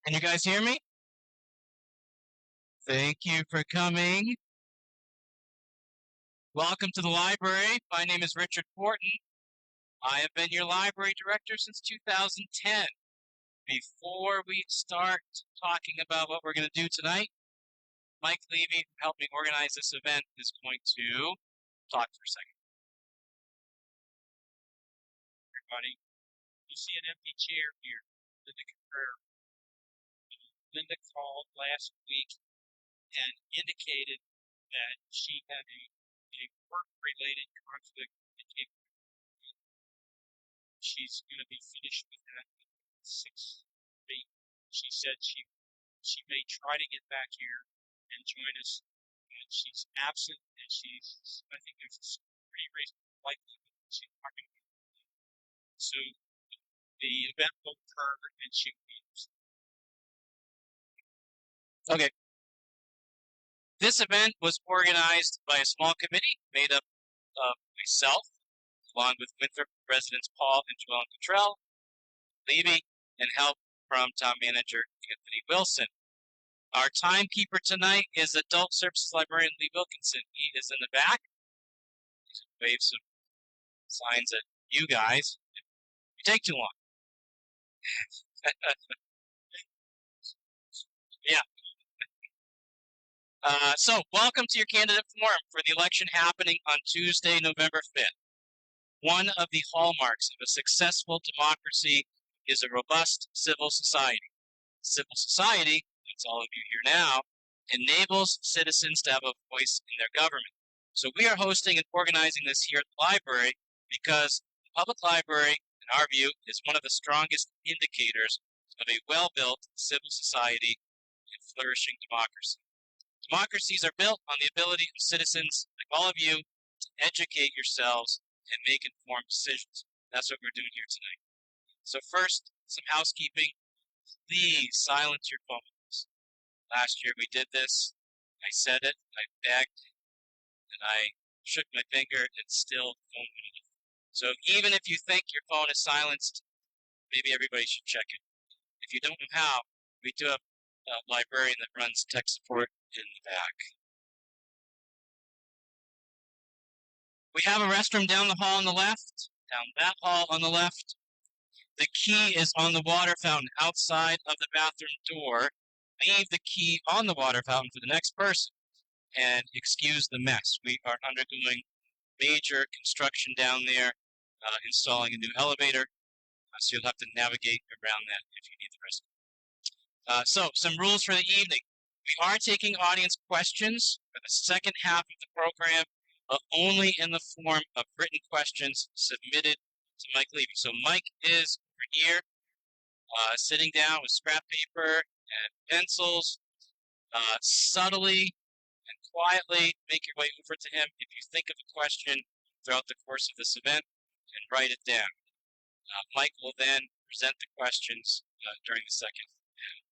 Can you guys hear me? Thank you for coming. Welcome to the library. My name is Richard Fortin. I have been your library director since 2010. Before we start talking about what we're going to do tonight, Mike Levy, who helped me organize this event, is going to talk for a second. Everybody, you see an empty chair here. Linda Caprara. Linda called last week and indicated that she had a work-related conflict. She's going to be finished with that in 6 weeks. She said she may try to get back here and join us. And she's absent, and I think there's a pretty reasonable likelihood that she's not going to be able to. So the event will occur, and she will be absent. Okay. This event was organized by a small committee made up of myself, along with Winthrop residents Paul and Joellen Cottrell, Levy, and help from town manager Anthony Wilson. Our timekeeper tonight is Adult Services Librarian Lee Wilkinson. He is in the back. He's going to wave some signs at you guys. You take too long. Yeah. So, welcome to your candidate forum for the election happening on Tuesday, November 5th. One of the hallmarks of a successful democracy is a robust civil society. Civil society, that's all of you here now, enables citizens to have a voice in their government. So we are hosting and organizing this here at the library because the public library, in our view, is one of the strongest indicators of a well-built civil society and flourishing democracy. Democracies are built on the ability of citizens, like all of you, to educate yourselves and make informed decisions. That's what we're doing here tonight. So first, some housekeeping. Please silence your phones. Last year we did this. I said it, I begged, and I shook my finger, and still the phone went off. So even if you think your phone is silenced, maybe everybody should check it. If you don't know how, we do have a librarian that runs tech support in the back. We have a restroom down the hall on the left, down that hall on the left. The key is on the water fountain outside of the bathroom door. Leave the key on the water fountain for the next person, and excuse the mess. We are undergoing major construction down there, installing a new elevator, so you'll have to navigate around that if you need the restroom. So, some rules for the evening. We are taking audience questions for the second half of the program, but only in the form of written questions submitted to Mike Levy. So Mike is over here, sitting down with scrap paper and pencils. Subtly and quietly make your way over to him if you think of a question throughout the course of this event, and write it down. Mike will then present the questions during the second half.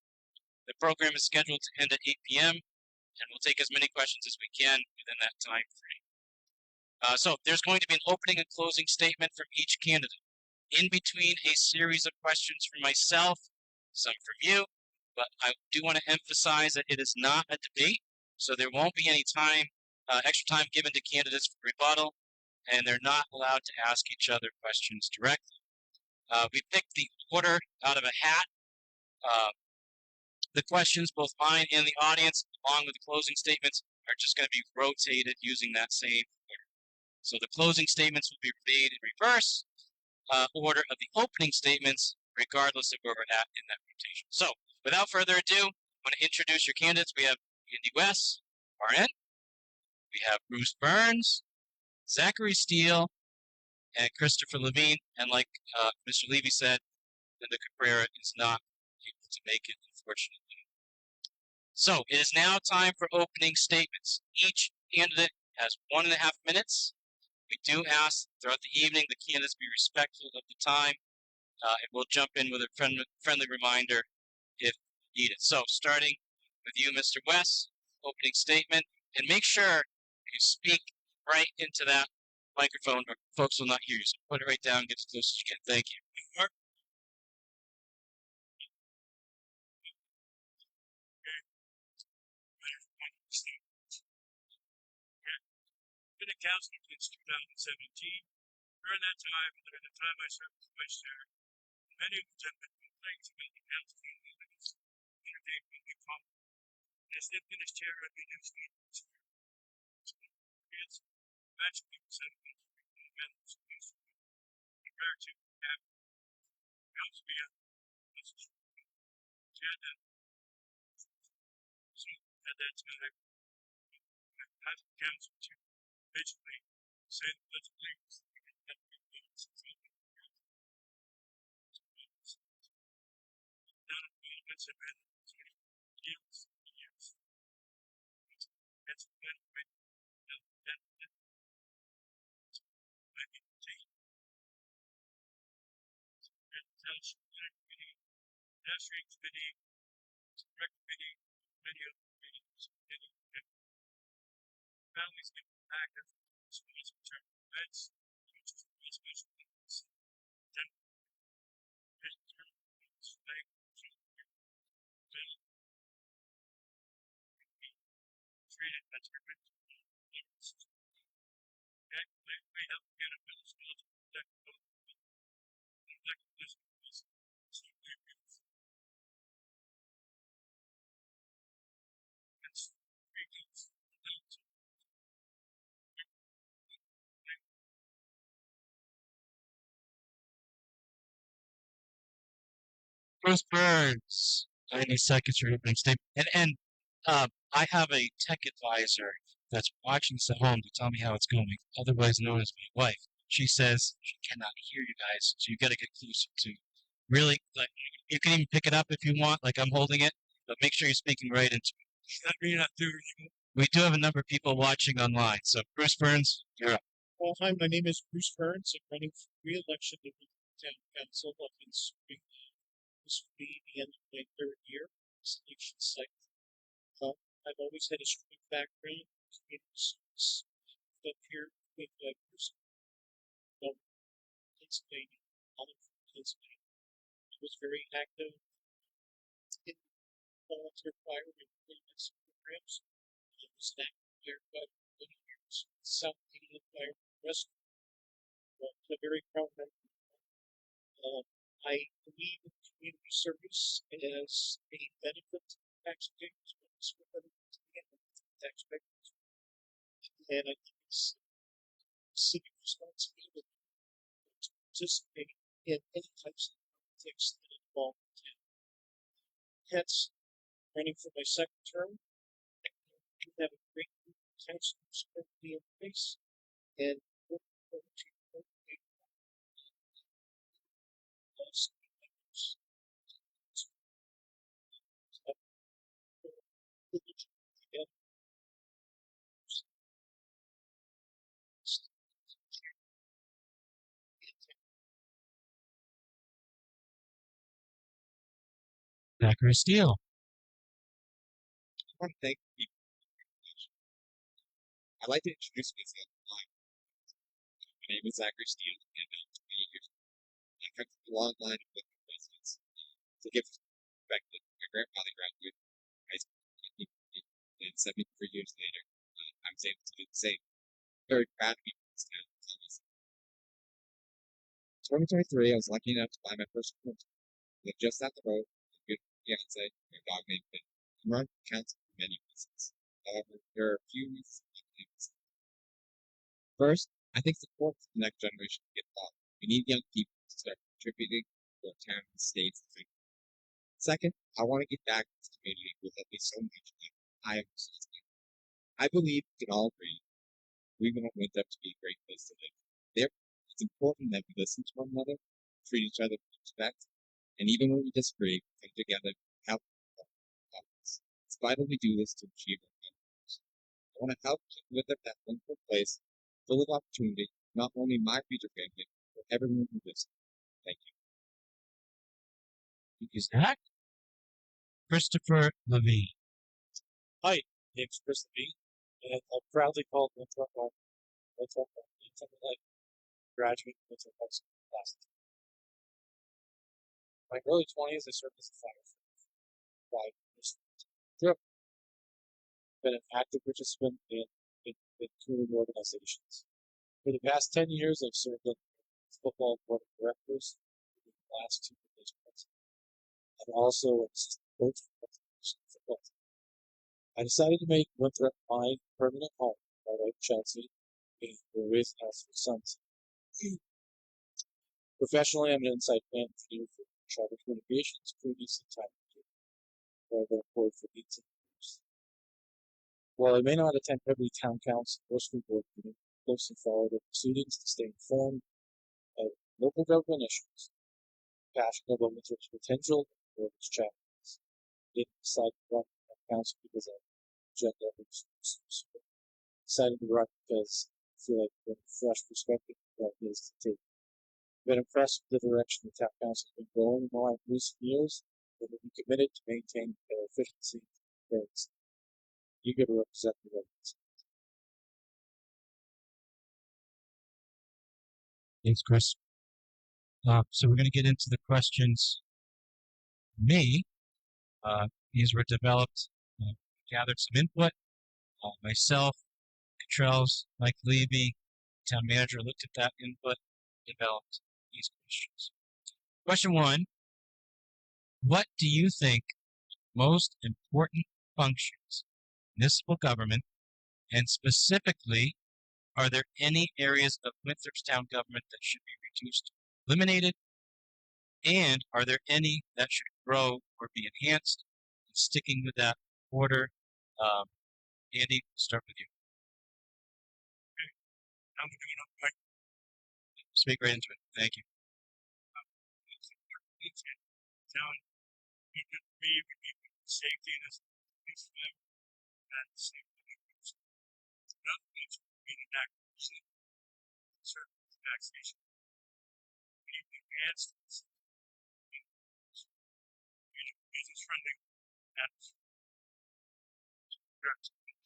The program is scheduled to end at 8 p.m., and we'll take as many questions as we can within that time frame. So there's going to be an opening and closing statement from each candidate. In between, a series of questions from myself, some from you, but I do want to emphasize that it is not a debate, so there won't be any extra time given to candidates for rebuttal, and they're not allowed to ask each other questions directly. We picked the order out of a hat. The questions, both mine and the audience, along with the closing statements, are just going to be rotated using that same order. So the closing statements will be made in reverse order of the opening statements, regardless of where we're at in that rotation. So, without further ado, I want to introduce your candidates. We have Andy Wess, RN. We have Bruce Burns, Zachary Steele, and Christopher Lavigne. And like Mr. Levy said, Linda Caprara is not able to make it, unfortunately. So, it is now time for opening statements. Each candidate has 1.5 minutes. We do ask throughout the evening the candidates be respectful of the time, and we'll jump in with a friendly reminder if needed. So, starting with you, Mr. Wess, opening statement, and make sure you speak right into that microphone, or folks will not hear you. So, put it right down, get as close as you can. Thank you. Steele. I've been a councilor since 2017. During that time, during the time I served as vice chair, many of them have been complaints about the council meetings, intervene when we come. As they've been as chair, I've been using it as experience. Eventually, presenting amendments compared to council meeting. Agenda. So at that time, I asked the council to basically say that let's please get that meetings. None of the amendments have been years. That's been that might be changed. And township committee, national committee, rec committee, many other committees, families get back as schools in terms of events, which is the special events. Then, treated as different. Okay, they help get a middle school to protect both. Protect this piece. It's regions. Bruce Burns, 90 seconds for opening statement. I have a tech advisor that's watching this at home to tell me how it's going, otherwise known as my wife. She says she cannot hear you guys, so you got to get closer to really, like, you can even pick it up if you want, like I'm holding it, but make sure you're speaking right into it. That may not do. We do have a number of people watching online, so Bruce Burns, you're up. Well, hi, my name is Bruce Burns. I'm running for re-election to the town council. I've been serving this will be the end of my third year. Selection site. I've always had a strong background in community service. I've up here 25 years ago, Pennsylvania, Pennsylvania. I was very active in volunteer fire and cleanup programs. I was an active firefighter for many years. South Indian Fire Rescue. A very proud member. I believe in community service as a benefit to taxpayers, but it's a benefit to the taxpayers. And I think it's civic responsibility to participate in any types of politics that involve the town. Hence, running for my second term, I do have a great group of councilors currently in place, and looking forward to working those members. Zachary Steele. I want to thank people. I'd like to introduce myself. My name is Zachary Steele, and I'm 28 years old. I come from a long line of Winthrop residents. To give perspective, my grandfather graduated from high school in 1950, and 73 years later, I was able to do the same. Very proud to be from this town. In 2023, I was lucky enough to buy my first home. Live just down the road with a beautiful fiance and a dog named Finn. I'm running for council for many reasons. However, there are a few reasons I believe this. First, I think it's important for the next generation to get involved. We need young people to start contributing to our town and states. Second, I want to get back to this community with at least so much that I am assisting. I believe we can all agree we want Winthrop to be a great place to live. Therefore, it's important that we listen to one another, treat each other with respect, and even when we disagree, come together and help others. It's vital we do this to achieve our goals. I want to help Winthrop that wonderful place full of opportunity, not only my future family, but everyone who lives. Thank you. Thank you, Zach. Christopher Lavigne. Hi, name's Chris Lavigne, and I proudly called Winthrop home. Winthrop like graduate Winthrop High School last year. In my early 20s, I served as a firefighter for 5 years. been an active participant in community organizations. For the past 10 years, I've served on the football board of directors in the last 2 divisions. I'm also an assistant coach for the football team. I decided to make Winthrop my permanent home by wife Chelsea, and we're raising us for sons. Professionally, I'm an inside plan for travel communications, previous and time where I've been employed for 18 years. While I may not attend every town council or school board meeting, I closely follow the proceedings to stay informed of local government issues. Passionate about Winthrop's potential for its challenges. Didn't decide to run for council because I agenda was decided to run because I feel like a fresh perspective of what it is to take. I've been impressed with the direction the town council has been going in recent years, and will be committed to maintain their efficiency and transparency. Eager to represent the residents. Thanks, Chris. So we're going to get into the questions. These were developed, gathered some input. Myself, Cottrell's, Mike Levy, town manager looked at that input, developed these questions. Question 1, what do you think most important functions in municipal government, and specifically, are there any areas of Winthrop's town government that should be reduced, eliminated, and are there any that should grow or be enhanced? And sticking with that order, Andy, we'll start with you. Okay. I'm doing up my Speak right into it. Thank you. town. You could be safety and police them and safety. Nothing needs to be an acquisition. Certain taxation. You can enhance this. Business friendly and residents.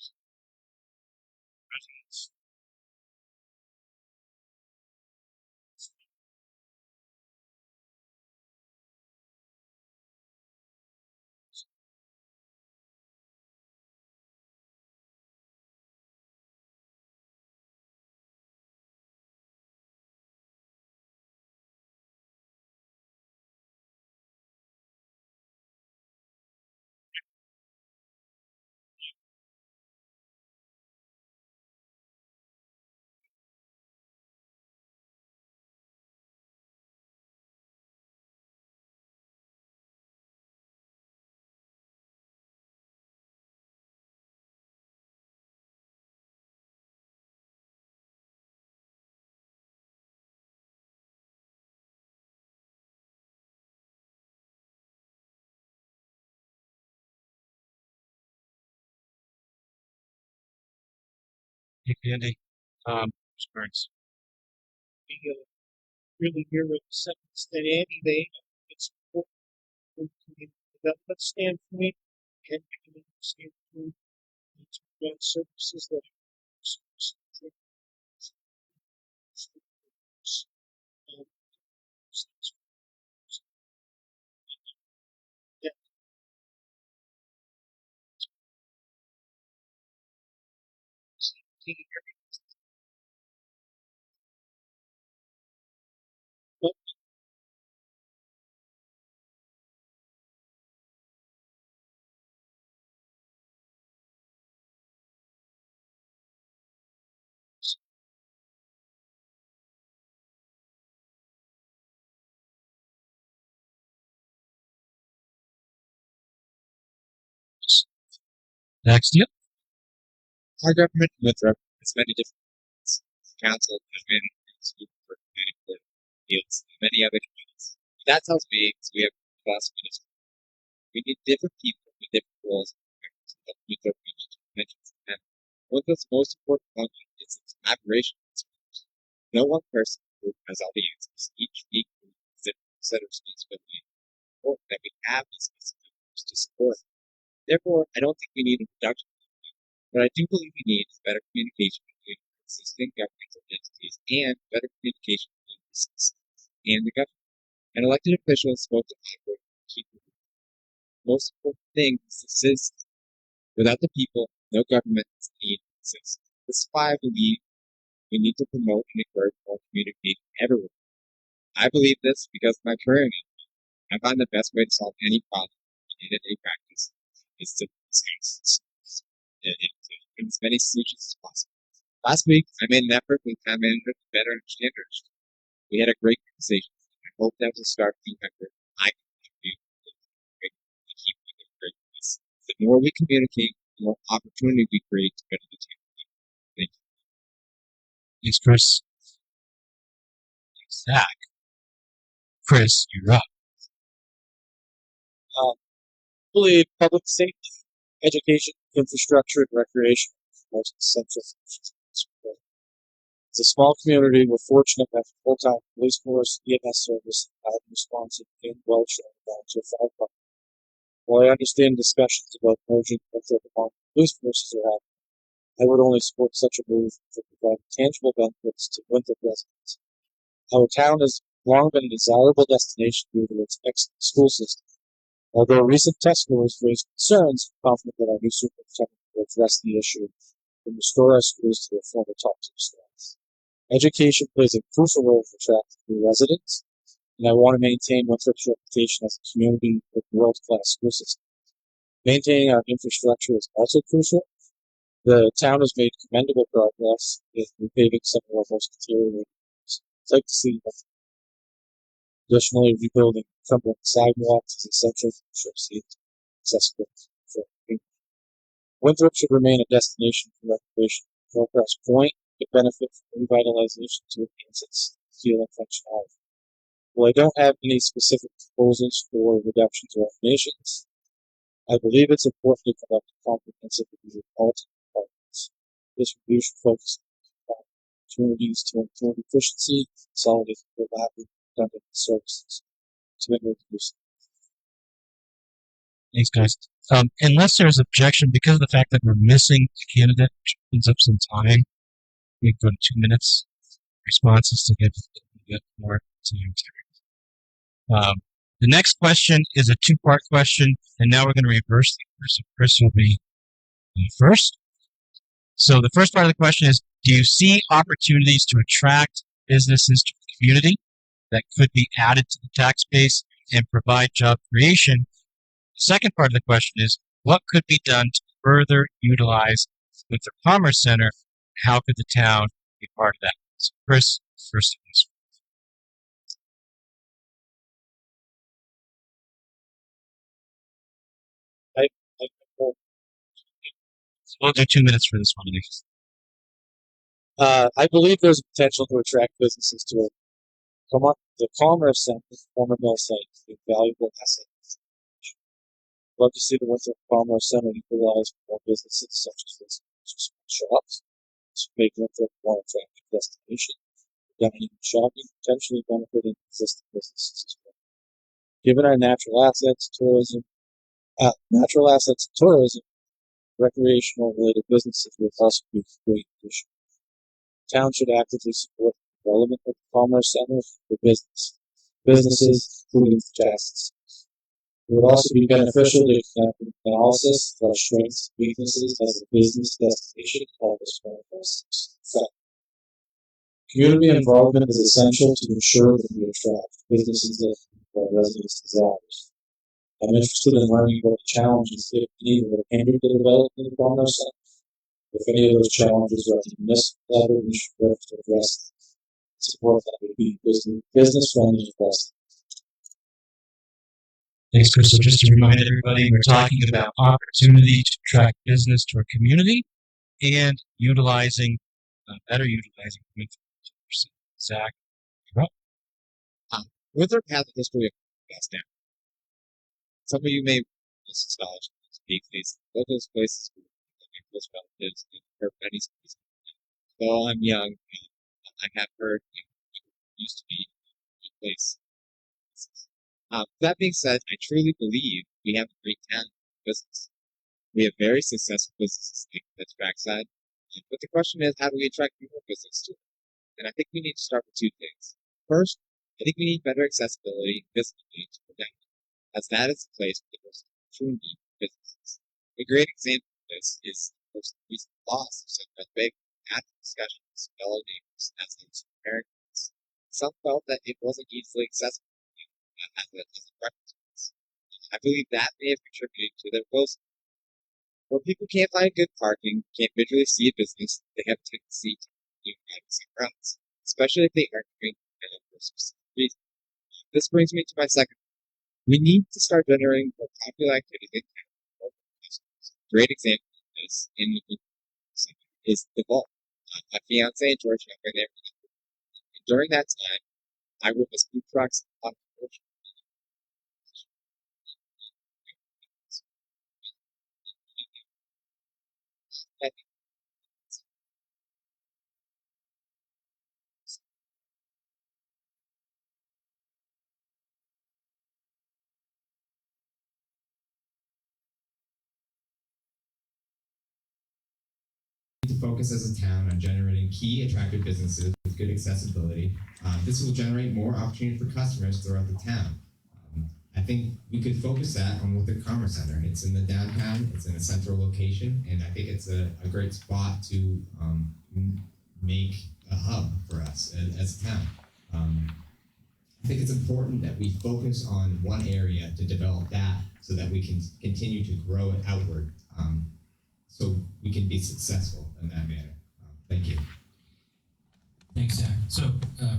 Thank you, Andy. Mr. Burns. We really hear what the sentence that Andy made. It's important from the development standpoint and economic standpoint to provide services that Next, yep. Our government in Winthrop has many different needs. The council has been for many political fields in many other communities. That tells me we have class ministers. We need different people with different roles to help Winthrop reach dimensions. And one of those most important function is its collaboration. No one person group has all the answers. Each unique group has different set of responsibility. Important that we have these groups to support. Therefore, I don't think we need a reduction. What I do believe we need is better communication between existing governmental entities and better communication between the citizens and the government. And elected officials supposed to operate and keep moving. The most important thing is the citizens. Without the people, no government need to exist. This is why I believe we need to promote and encourage more communication everywhere. I believe this because of my career. I find the best way to solve any problem in day-to-day practice is to discuss and to bring as many solutions as possible. Last week, I made an effort with the town manager to better understand her. We had a great conversation. I hope that was a start to the effort I can contribute to keep it a great place. The more we communicate, the more opportunity we create to better the town. Thank you. Thanks, Chris. Zach. Chris, you're up. I believe public safety, education, infrastructure, and recreation are the most essential functions of this world. It's a small community. We're fortunate to have a full-time police force, EMS service, and responsive and well-trained volunteer firefighters. While I understand discussions about merging Winthrop among police forces are happening, I would only support such a move for providing tangible benefits to Winthrop residents. Our town has long been a desirable destination due to its excellent school system. Although recent test scores raised concerns, I'm confident that our new superintendent will address the issue and restore our schools to their former top-tier status. Education plays a crucial role for attracting new residents, and I want to maintain Winthrop's reputation as a community with a world-class school system. Maintaining our infrastructure is also crucial. The town has made commendable progress in repaving some of our most deteriorated roads. I'd like to see that. Additionally, rebuilding crumbling sidewalks is essential to ensure safe and accessible for people. Winthrop should remain a destination for recreation. Hillcrest Point could benefit from revitalization to enhance its feel and functionality. While I don't have any specific proposals for reductions or eliminations, I believe it's important to conduct a comprehensive review of all departments. This review should focus on opportunities to improve efficiency, consolidate overlapping redundant services to make use. Thanks, guys. Unless there's objection, because of the fact that we're missing a candidate, which opens up some time, we go to 2 minutes responses to get more time. The next question is a two-part question, and now we're going to reverse the order. So Chris will be first. So the first part of the question is, do you see opportunities to attract businesses to the community that could be added to the tax base and provide job creation? The second part of the question is, what could be done to further utilize with the Commerce Center? How could the town be part of that? So Chris, first. So we'll do 2 minutes for this one. I believe there's a potential to attract businesses to it. The Commerce Center, former mill site, is a valuable asset. I'd love to see the Winthrop Commerce Center utilize more businesses such as shops to make Winthrop a more attractive destination. Dining and shopping, potentially benefiting existing businesses as well. Given our natural assets, tourism, recreational related businesses would also be a great addition. The town should actively support the development of the Commerce Center for businesses, including taxes. It would also be beneficial to conduct an analysis of our strengths and weaknesses as a business destination of this effect. Community involvement is essential to ensure that we attract businesses that meet our residents' desires. I'm interested in learning what the challenges, if any, that hinder the development of Commerce Center. If any of those challenges are at the municipal level, we should work to address them. Support that would be business-friendly investment. Thanks, Chris. So just to remind everybody, we're talking about opportunity to attract business to our community and better utilizing Winthrop. Zach, you're up. Winthrop has a history of gas down. Some of you may miss knowledge of these places. Both those places were close relatives and heard many stories. Though I'm young, I have heard it used to be a place. That being said, I truly believe we have a great town business. We have very successful businesses like the trackside. But the question is, how do we attract more business to it? And I think we need to start with two things. First, I think we need better accessibility and visibility to the town, as that is the place where the most truly businesses. A great example of this is most recent loss of such a big active discussions, fellow neighbors, as its parents. Some felt that it wasn't easily accessible as a reference. I believe that may have contributed to their closing. When people can't find good parking, can't visually see a business, they have a tendency to continue driving somewhere else, especially if they aren't doing it for a specific reason. This brings me to my second point. We need to start generating more popular activity in town. A great example of this in the is the vault. My fiance and George have been there. And during that time, I witnessed food trucks on the porch. To focus as a town on generating key attractive businesses with good accessibility. This will generate more opportunity for customers throughout the town. I think we could focus that on Winthrop Commerce Center. It's in the downtown, it's in a central location, and I think it's a great spot to make a hub for us as a town. I think it's important that we focus on one area to develop that so that we can continue to grow it outward. So we can be successful in that manner. Thank you. Thanks, Zach. So,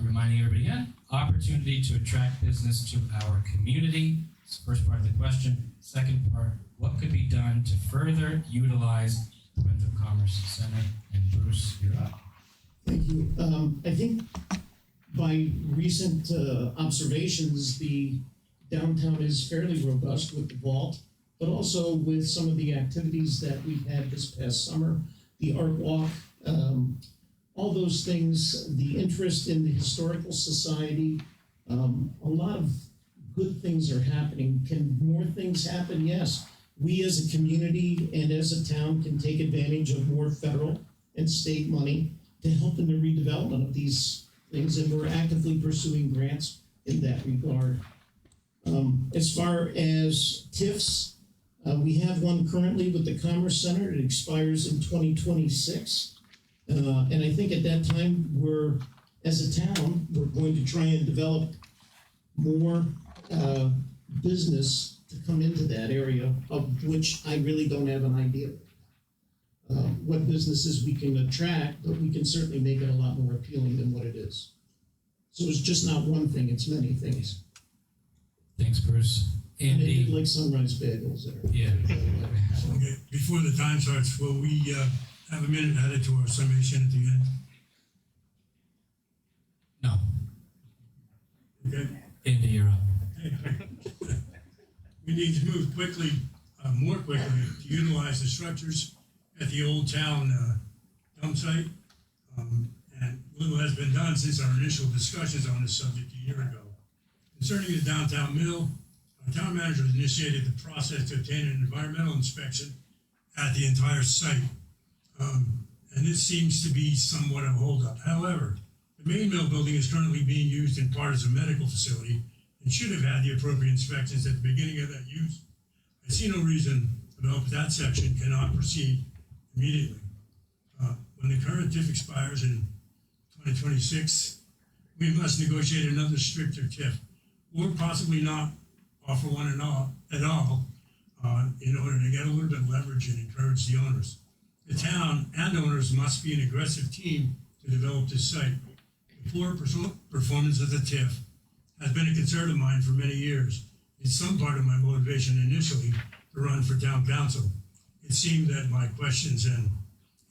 reminding everybody again, opportunity to attract business to our community. It's the first part of the question. Second part, what could be done to further utilize the Winthrop Commerce Center? And Bruce, you're up. Thank you. I think by recent observations, the downtown is fairly robust with the vault, but also with some of the activities that we've had this past summer, the art walk, all those things, the interest in the historical society, a lot of good things are happening. Can more things happen? Yes. We as a community and as a town can take advantage of more federal and state money to help in the redevelopment of these things, and we're actively pursuing grants in that regard. As far as TIFs, we have one currently with the Commerce Center. It expires in 2026. And I think at that time, as a town, we're going to try and develop more business to come into that area, of which I really don't have an idea what businesses we can attract, but we can certainly make it a lot more appealing than what it is. So it's just not one thing, it's many things. Thanks, Bruce. Andy. I did like Sunrise Bagels there. Yeah. Okay, before the time starts, will we have a minute added to our summation at the end? No. Okay. Andy, you're up. We need to move quickly, more quickly, to utilize the structures at the old town dump site. And little has been done since our initial discussions on this subject a year ago. Concerning the downtown mill, our town manager initiated the process to obtain an environmental inspection at the entire site. And this seems to be somewhat of a holdup. However, the main mill building is currently being used in part as a medical facility and should have had the appropriate inspections at the beginning of that use. I see no reason to develop that section cannot proceed immediately. When the current TIF expires in 2026, we must negotiate another stricter TIF, or possibly not offer one at all, in order to get a little bit of leverage and encourage the owners. The town and owners must be an aggressive team to develop this site. The poor performance of the TIF has been a concern of mine for many years. It's some part of my motivation initially to run for town council. It seemed that my questions and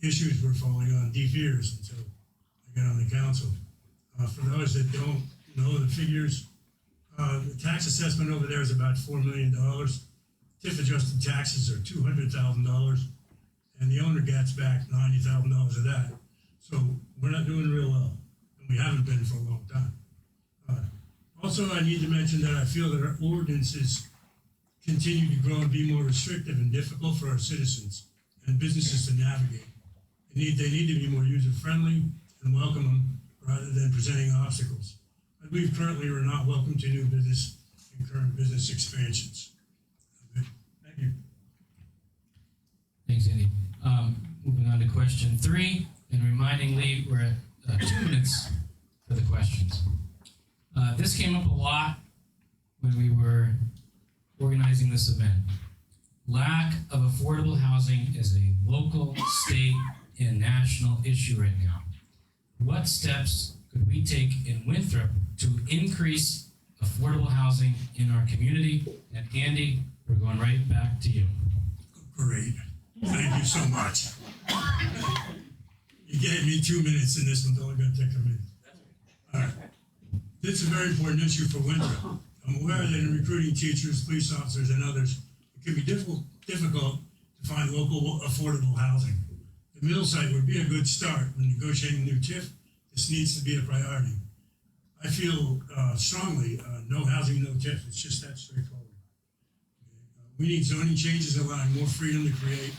issues were falling on deaf ears until I got on the council. For those that don't know the figures, the tax assessment over there is about $4 million. TIF adjusted taxes are $200,000, and the owner gets back $90,000 of that. So we're not doing real well, and we haven't been for a long time. Also, I need to mention that I feel that our ordinances continue to grow and be more restrictive and difficult for our citizens and businesses to navigate. They need to be more user-friendly and welcome them rather than presenting obstacles. I believe currently we're not welcome to new business and current business expansions. Thank you. Thanks, Andy. Moving on to question 3, and reminding Lee we're at 2 minutes for the questions. This came up a lot when we were organizing this event. Lack of affordable housing is a local, state, and national issue right now. What steps could we take in Winthrop to increase affordable housing in our community? And Andy, we're going right back to you. Great. Thank you so much. You gave me 2 minutes, and this one's only going to take a minute. All right. This is a very important issue for Winthrop. I'm aware that in recruiting teachers, police officers, and others, it can be difficult to find local affordable housing. The middle site would be a good start when negotiating new TIF. This needs to be a priority. I feel strongly, no housing, no TIF. It's just that straightforward. We need zoning changes allowing more freedom to create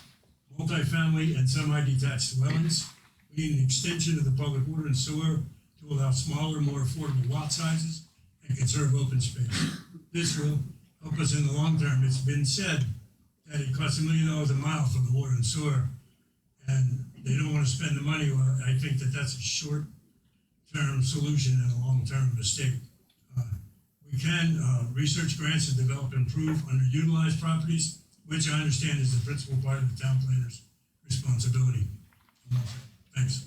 multifamily and semi-detached dwellings. We need an extension of the public water and sewer to allow smaller, more affordable lot sizes and conserve open space. This will help us in the long term. It's been said that it costs $1 million a mile for the water and sewer, and they don't want to spend the money. Well, I think that that's a short-term solution and a long-term mistake. We can research grants to develop and improve underutilized properties, which I understand is the principal part of the town planner's responsibility. Thanks.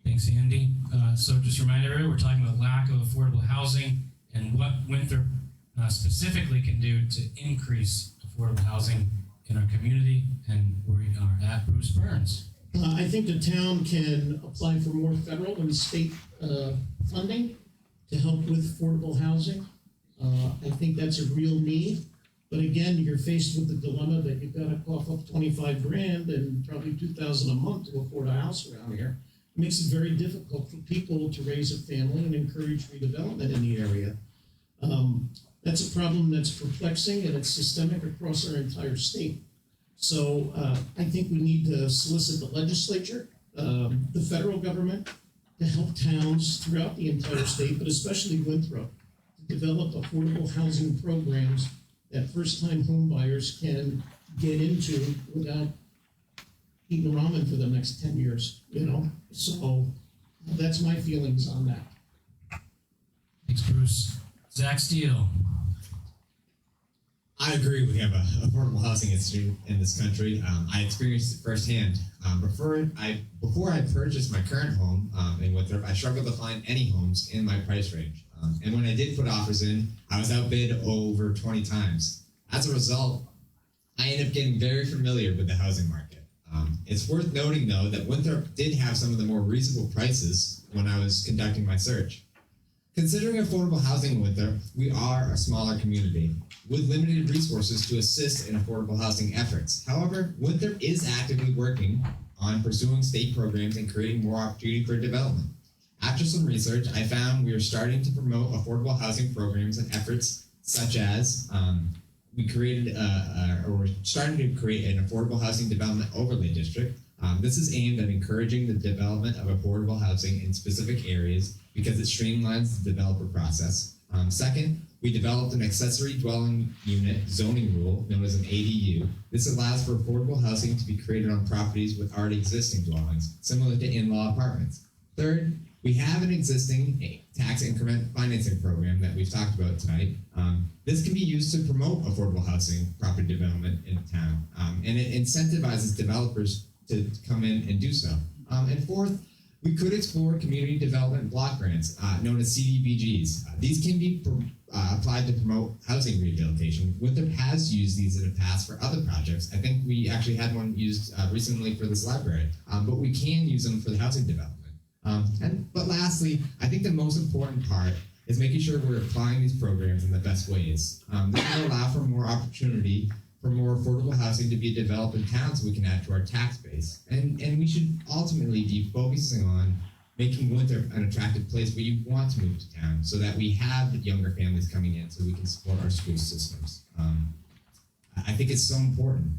Thanks, Andy. So just a reminder, we're talking about lack of affordable housing and what Winthrop specifically can do to increase affordable housing in our community. And we are at Bruce Burns. I think the town can apply for more federal and state funding to help with affordable housing. I think that's a real need. But again, you're faced with the dilemma that you've got to cough up 25 grand and probably 2,000 a month to afford a house around here. It makes it very difficult for people to raise a family and encourage redevelopment in the area. That's a problem that's perplexing, and it's systemic across our entire state. So I think we need to solicit the legislature, the federal government, to help towns throughout the entire state, but especially Winthrop, to develop affordable housing programs that first-time home buyers can get into without eating ramen for the next 10 years, you know? So that's my feelings on that. Thanks, Bruce. Zach Steele. I agree. We have an affordable housing issue in this country. I experienced it firsthand. Before I purchased my current home in Winthrop, I struggled to find any homes in my price range. And when I did put offers in, I was outbid over 20 times. As a result, I ended up getting very familiar with the housing market. It's worth noting, though, that Winthrop did have some of the more reasonable prices when I was conducting my search. Considering affordable housing in Winthrop, we are a smaller community with limited resources to assist in affordable housing efforts. However, Winthrop is actively working on pursuing state programs and creating more opportunity for development. After some research, I found we are starting to promote affordable housing programs and efforts such as we're starting to create an affordable housing development overlay district. This is aimed at encouraging the development of affordable housing in specific areas because it streamlines the developer process. Second, we developed an accessory dwelling unit zoning rule known as an ADU. This allows for affordable housing to be created on properties with already existing dwellings, similar to in-law apartments. Third, we have an existing tax increment financing program that we've talked about tonight. This can be used to promote affordable housing property development in town, and it incentivizes developers to come in and do so. And fourth, we could explore community development block grants, known as CDBGs. These can be applied to promote housing rehabilitation. Winthrop has used these in the past for other projects. I think we actually had one used recently for this library, but we can use them for the housing development. But lastly, I think the most important part is making sure we're applying these programs in the best ways. This will allow for more opportunity for more affordable housing to be developed in towns we can add to our tax base. And we should ultimately be focusing on making Winthrop an attractive place where you want to move to town so that we have the younger families coming in so we can support our school systems. I think it's so important.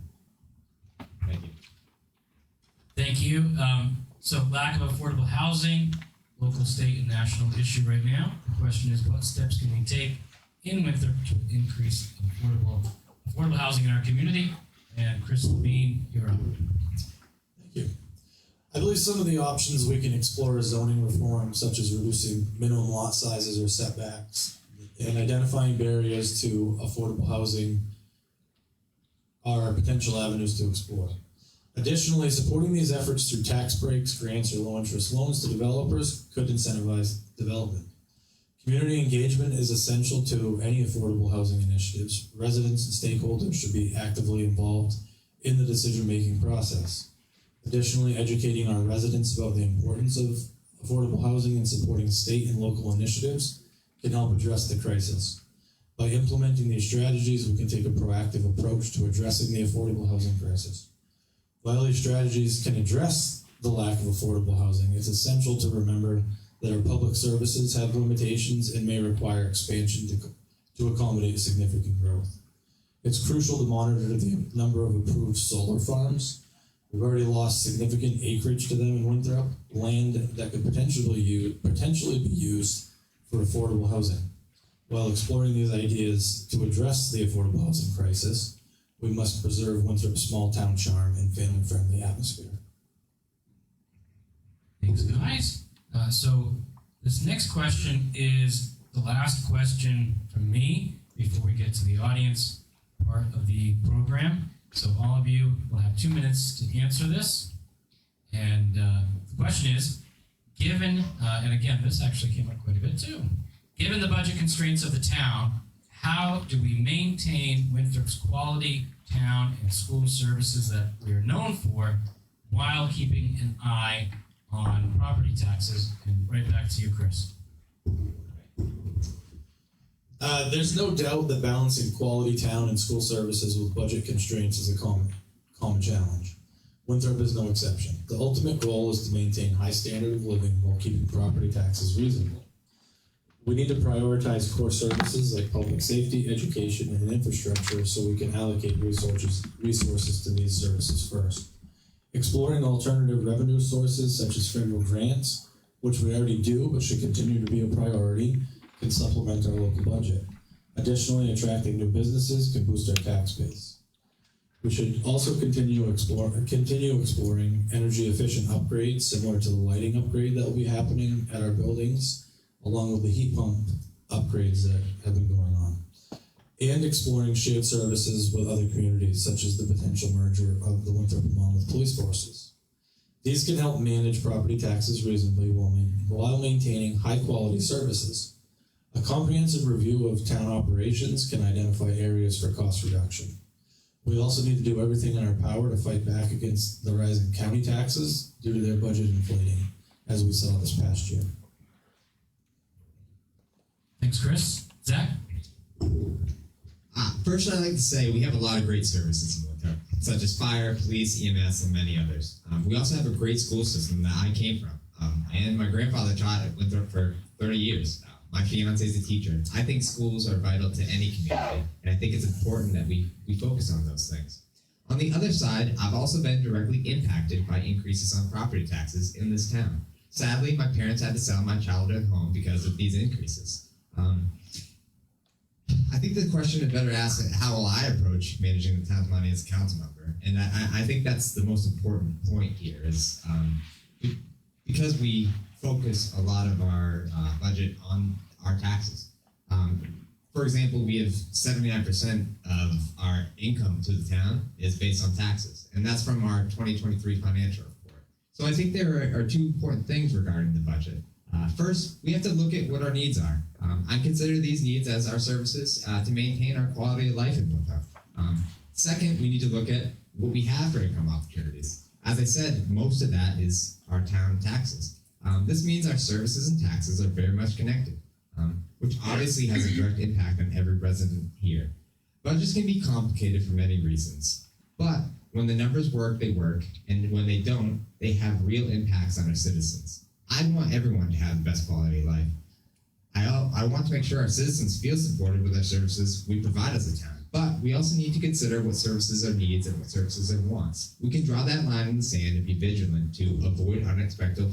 Thank you. Thank you. So lack of affordable housing, local, state, and national issue right now. The question is, what steps can we take in Winthrop to increase affordable housing in our community? And Chris Lavigne, you're up. Thank you. Potentially some of the options we can explore is zoning reform, such as reducing minimum lot sizes or setbacks, and identifying barriers to affordable housing are potential avenues to explore. Additionally, supporting these efforts through tax breaks, grants, or low-interest loans to developers could incentivize development. Community engagement is essential to any affordable housing initiatives. Residents and stakeholders should be actively involved in the decision-making process. Additionally, educating our residents about the importance of affordable housing and supporting state and local initiatives can help address the crisis. By implementing these strategies, we can take a proactive approach to addressing the affordable housing crisis. While these strategies can address the lack of affordable housing, it's essential to remember that our public services have limitations and may require expansion to accommodate significant growth. It's crucial to monitor the number of approved solar farms. We've already lost significant acreage to them in Winthrop, land that could potentially be used for affordable housing. While exploring these ideas to address the affordable housing crisis, we must preserve Winthrop's small town charm and family-friendly atmosphere. Thanks, guys. So this next question is the last question from me before we get to the audience part of the program. So all of you will have 2 minutes to answer this. And the question is, given, and again, this actually came up quite a bit too, given the budget constraints of the town, how do we maintain Winthrop's quality town and school services that we are known for while keeping an eye on property taxes? And right back to you, Chris. There's no doubt that balancing quality town and school services with budget constraints is a common challenge. Winthrop is no exception. The ultimate goal is to maintain high standard of living while keeping property taxes reasonable. We need to prioritize core services like public safety, education, and infrastructure so we can allocate resources to these services first. Exploring alternative revenue sources such as federal grants, which we already do but should continue to be a priority, can supplement our local budget. Additionally, attracting new businesses can boost our tax base. We should also continue exploring energy efficient upgrades similar to the lighting upgrade that will be happening at our buildings, along with the heat pump upgrades that have been going on, and exploring shared services with other communities, such as the potential merger of the Winthrop and Monmouth police forces. These can help manage property taxes reasonably while maintaining high-quality services. A comprehensive review of town operations can identify areas for cost reduction. We also need to do everything in our power to fight back against the rising county taxes due to their budget inflating, as we saw this past year. Thanks, Chris. Zach? First, I'd like to say we have a lot of great services in Winthrop, such as fire, police, EMS, and many others. We also have a great school system that I came from, and my grandfather taught at Winthrop for 30 years. My fiance is a teacher. I think schools are vital to any community, and I think it's important that we focus on those things. On the other side, I've also been directly impacted by increases on property taxes in this town. Sadly, my parents had to sell my childhood home because of these increases. I think the question is better asked, how will I approach managing the town's money as a council member? And I think that's the most important point here is because we focus a lot of our budget on our taxes. For example, we have 79% of our income to the town is based on taxes, and that's from our 2023 financial report. So I think there are two important things regarding the budget. First, we have to look at what our needs are. I consider these needs as our services to maintain our quality of life in Winthrop. Second, we need to look at what we have for income opportunities. As I said, most of that is our town taxes. This means our services and taxes are very much connected, which obviously has a direct impact on every resident here. Budgets can be complicated for many reasons, but when the numbers work, they work, and when they don't, they have real impacts on our citizens. I want everyone to have the best quality of life. I want to make sure our citizens feel supported with our services we provide as a town, but we also need to consider what services are needs and what services are wants. We can draw that line in the sand and be vigilant to avoid unexpected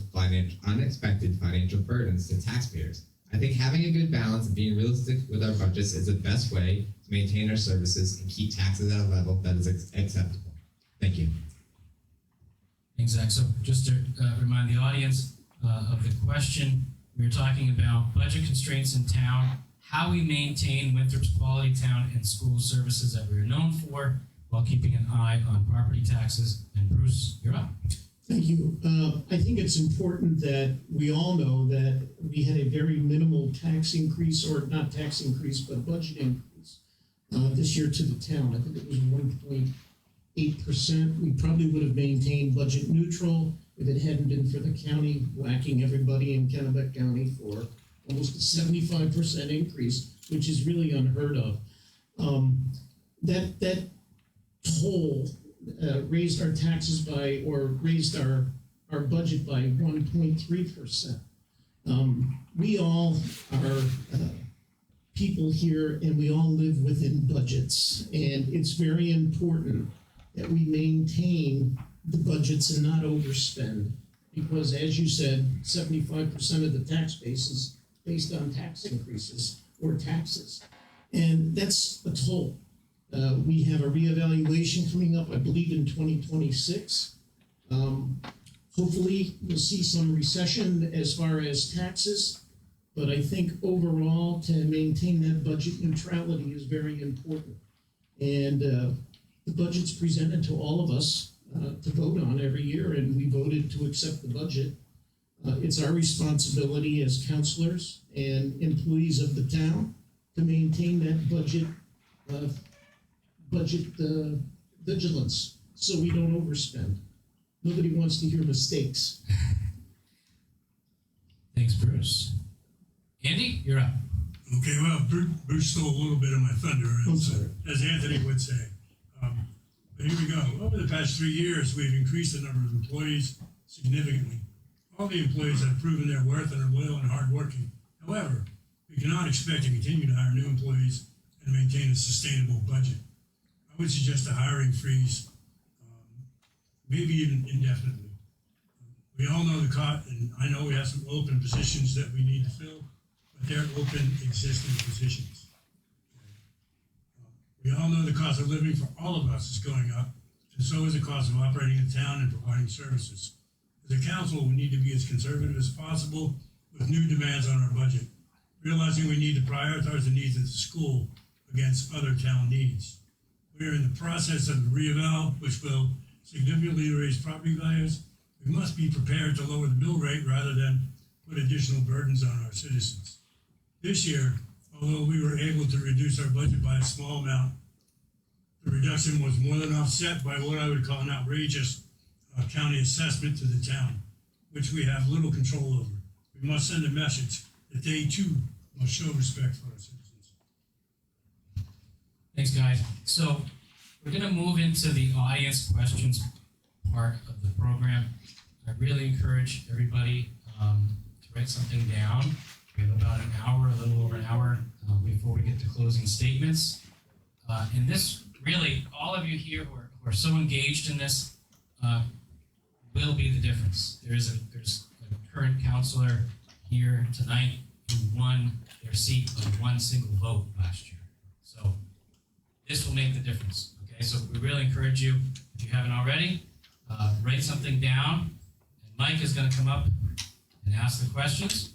financial burdens to taxpayers. I think having a good balance and being realistic with our budgets is the best way to maintain our services and keep taxes at a level that is acceptable. Thank you. Thanks, Zach. So just to remind the audience of the question, we were talking about budget constraints in town, how we maintain Winthrop's quality town and school services that we're known for, while keeping an eye on property taxes. And Bruce, you're up. Thank you. I think it's important that we all know that we had a very minimal tax increase, or not tax increase, but budget increase this year to the town. I think it was 1.8%. We probably would have maintained budget neutral if it hadn't been for the county whacking everybody in Kennebec County for almost a 75% increase, which is really unheard of. That toll raised our taxes by, or raised our budget by 1.3%. We all are people here, and we all live within budgets, and it's very important that we maintain the budgets and not overspend, because as you said, 75% of the tax base is based on tax increases or taxes, and that's a toll. We have a reevaluation coming up, I believe, in 2026. Hopefully, we'll see some recession as far as taxes, but I think overall, to maintain that budget neutrality is very important. And the budget's presented to all of us to vote on every year, and we voted to accept the budget. It's our responsibility as councilors and employees of the town to maintain that budget vigilance, so we don't overspend. Nobody wants to hear mistakes. Thanks, Bruce. Andy, you're up. Okay, well, Bruce stole a little bit of my thunder, I'm sorry. as Anthony would say. But here we go. Over the past 3 years, we've increased the number of employees significantly. All the employees have proven their worth and are loyal and hardworking. However, we cannot expect to continue to hire new employees and maintain a sustainable budget. I would suggest a hiring freeze, maybe even indefinitely. We all know the cost, and I know we have some open positions that we need to fill, but they're open existing positions. We all know the cost of living for all of us is going up, and so is the cost of operating a town and providing services. As a council, we need to be as conservative as possible with new demands on our budget, realizing we need to prioritize the needs of the school against other town needs. We are in the process of a re-eval, which will significantly raise property values. We must be prepared to lower the mill rate rather than put additional burdens on our citizens. This year, although we were able to reduce our budget by a small amount, the reduction was more than offset by what I would call an outrageous county assessment to the town, which we have little control over. We must send a message that they too must show respect for our citizens. Thanks, guys. So we're going to move into the audience questions part of the program. I really encourage everybody to write something down. We have about an hour, a little over an hour, before we get to closing statements. And this really, all of you here who are so engaged in this will be the difference. There's a current counselor here tonight who won their seat by one single vote last year. So this will make the difference. Okay, so we really encourage you, if you haven't already, write something down. And Mike is going to come up and ask the questions.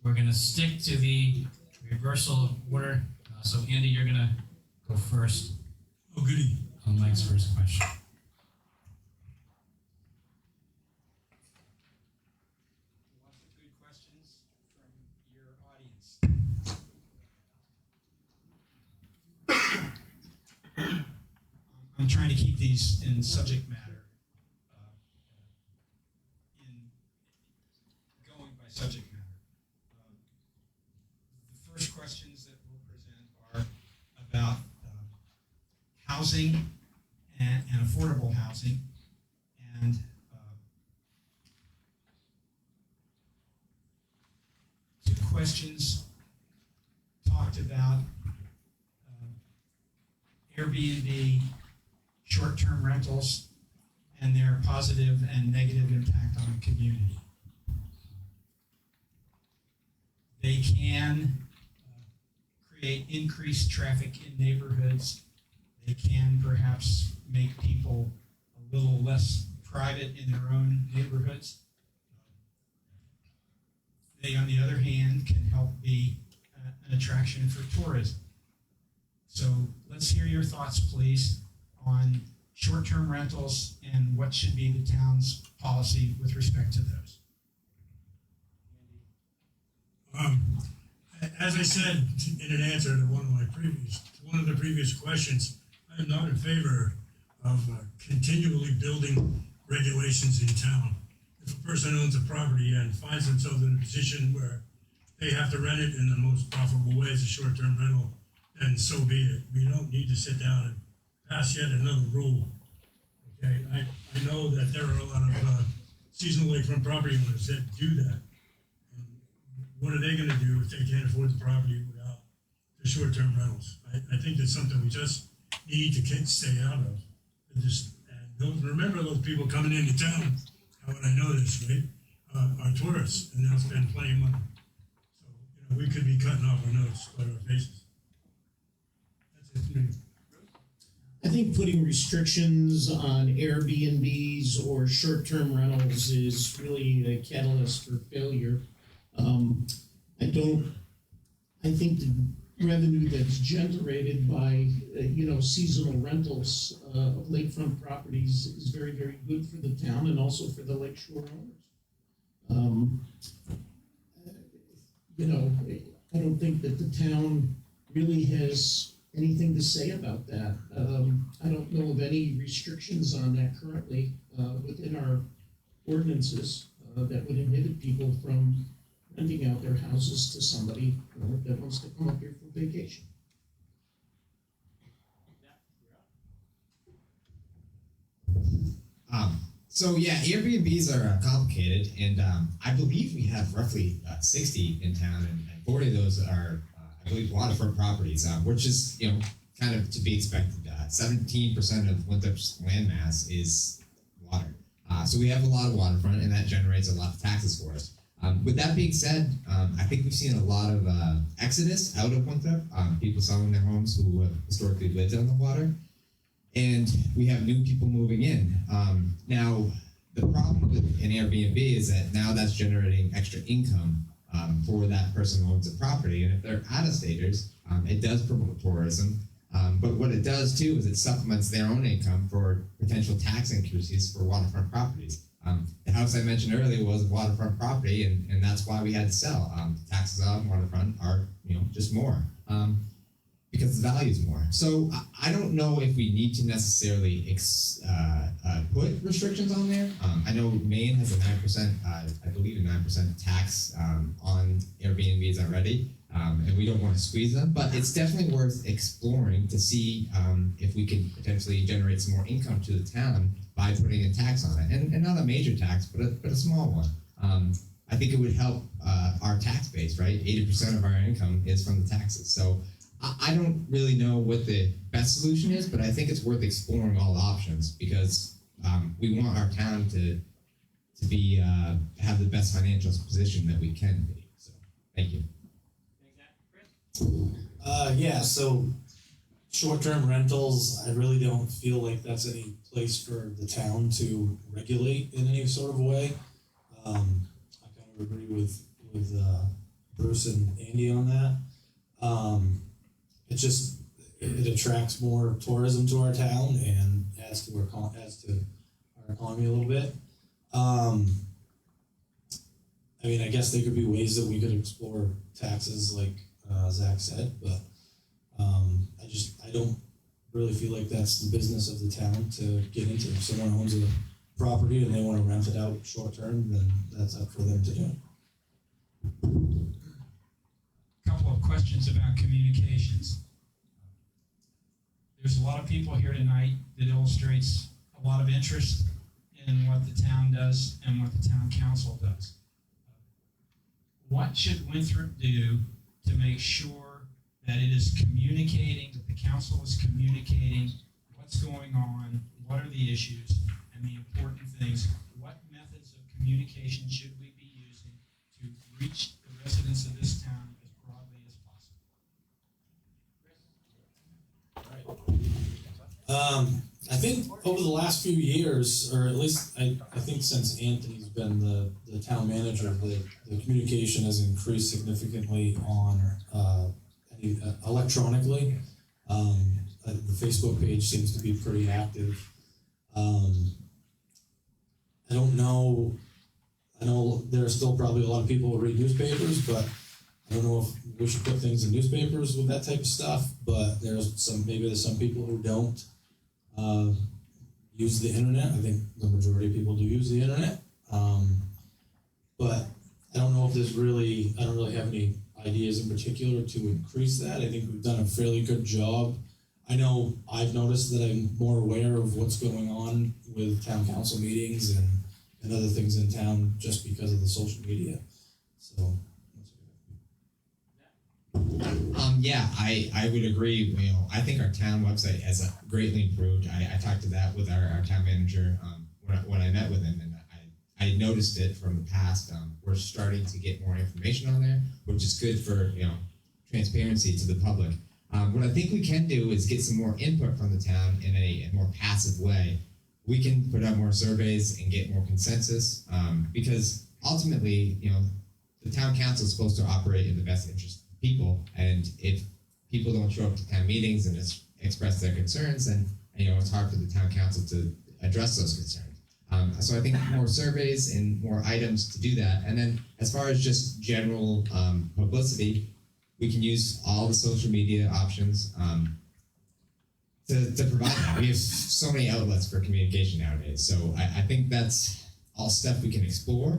We're going to stick to the reversal of order. So Andy, you're going to go first. Oh, goody. On Mike's first question. Lots of good questions from your audience. I'm trying to keep these in subject matter, going by subject matter. The first questions that we'll present are about housing and affordable housing, and two questions talked about Airbnb, short-term rentals, and their positive and negative impact on the community. They can create increased traffic in neighborhoods. They can perhaps make people a little less private in their own neighborhoods. They, on the other hand, can help be an attraction for tourism. So let's hear your thoughts, please, on short-term rentals and what should be the town's policy with respect to those. As I said in an answer to one of the previous questions, I am not in favor of continually building regulations in town. If a person owns a property and finds themselves in a position where they have to rent it in the most profitable way as a short-term rental, then so be it. We don't need to sit down and pass yet another rule. Okay, I know that there are a lot of seasonal lakefront property owners that do that. And what are they going to do if they can't afford the property without the short-term rentals? I think that's something we just need to stay out of. Remember those people coming into town, how would I know this, right? Are tourists, and they'll spend plenty of money. So, we could be cutting off our nose by our faces. That's it for me. I think putting restrictions on Airbnbs or short-term rentals is really a catalyst for failure. I think the revenue that's generated by, seasonal rentals of lakefront properties is very, very good for the town and also for the lakeshore owners. I don't think that the town really has anything to say about that. I don't know of any restrictions on that currently within our ordinances that would inhibit people from renting out their houses to somebody that wants to come up here for vacation. So yeah, Airbnbs are complicated, and I believe we have roughly 60 in town, and 40 of those are, I believe, waterfront properties, which is kind of to be expected. 17% of Winthrop's landmass is water, so we have a lot of waterfront, and that generates a lot of taxes for us. With that being said, I think we've seen a lot of exodus out of Winthrop, people selling their homes who have historically lived on the water. And we have new people moving in. Now, the problem with an Airbnb is that now that's generating extra income for that person who owns the property. And if they're out-of-staters, it does promote tourism. But what it does, too, is it supplements their own income for potential tax increases for waterfront properties. The house I mentioned earlier was a waterfront property, and that's why we had to sell. The taxes on waterfront are, just more. Because the value is more. So I don't know if we need to necessarily put restrictions on there. I know Maine has a 9%, I believe a 9% tax on Airbnbs already, and we don't want to squeeze them, but it's definitely worth exploring to see if we can potentially generate some more income to the town by putting a tax on it, and not a major tax, but a small one. I think it would help our tax base, right? 80% of our income is from the taxes. So I don't really know what the best solution is, but I think it's worth exploring all options because we want our town to be have the best financial position that we can be. So, thank you. So short-term rentals, I really don't feel like that's any place for the town to regulate in any sort of way. I kind of agree with Bruce and Andy on that. It attracts more tourism to our town and adds to our economy a little bit. I guess there could be ways that we could explore taxes, like Zach said, but I don't really feel like that's the business of the town to get into. If someone owns a property and they want to rent it out short term, then that's up for them to do. Couple of questions about communications. There's a lot of people here tonight that illustrates a lot of interest in what the town does and what the town council does. What should Winthrop do to make sure that it is communicating, that the council is communicating what's going on, what are the issues, and the important things? What methods of communication should we be using to reach the residents of this town as broadly as possible? I think over the last few years, or at least I think since Anthony's been the town manager, the communication has increased significantly on electronically. The Facebook page seems to be pretty active. I don't know. I know there are still probably a lot of people who read newspapers, but I don't know if we should put things in newspapers with that type of stuff. But there's some people who don't use the internet. I think the majority of people do use the internet. But I don't know if I don't really have any ideas in particular to increase that. I think we've done a fairly good job. I know I've noticed that I'm more aware of what's going on with town council meetings and other things in town just because of the social media. So. Yeah, I would agree. You know, I think our town website has greatly improved. I talked to that with our town manager when I met with him, and I noticed it from the past. We're starting to get more information on there, which is good for transparency to the public. What I think we can do is get some more input from the town in a more passive way. We can put out more surveys and get more consensus, because ultimately, the town council is supposed to operate in the best interest of people, and if people don't show up to town meetings and express their concerns, then it's hard for the town council to address those concerns. So I think more surveys and more items to do that. And then as far as just general publicity, we can use all the social media options to provide that. We have so many outlets for communication nowadays. So I think that's all stuff we can explore.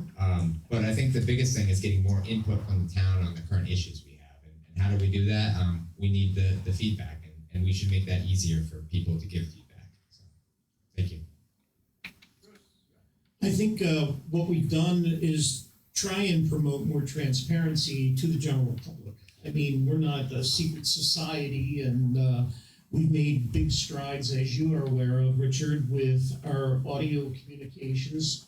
But I think the biggest thing is getting more input from the town on the current issues we have. And how do we do that? We need the feedback, and we should make that easier for people to give feedback. So, thank you. I think what we've done is try and promote more transparency to the general public. I mean, we're not a secret society, and we've made big strides, as you are aware of, Richard, with our audio communications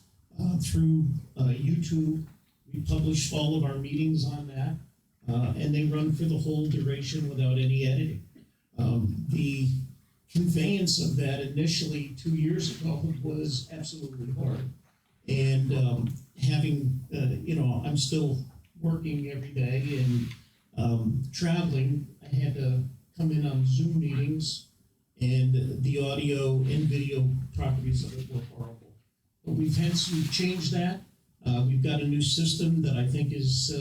through YouTube. We publish all of our meetings on that, and they run for the whole duration without any editing. The conveyance of that initially 2 years ago was absolutely hard. And having, I'm still working every day and traveling, I had to come in on Zoom meetings, and the audio and video properties of it were horrible. But we've changed that. We've got a new system that I think has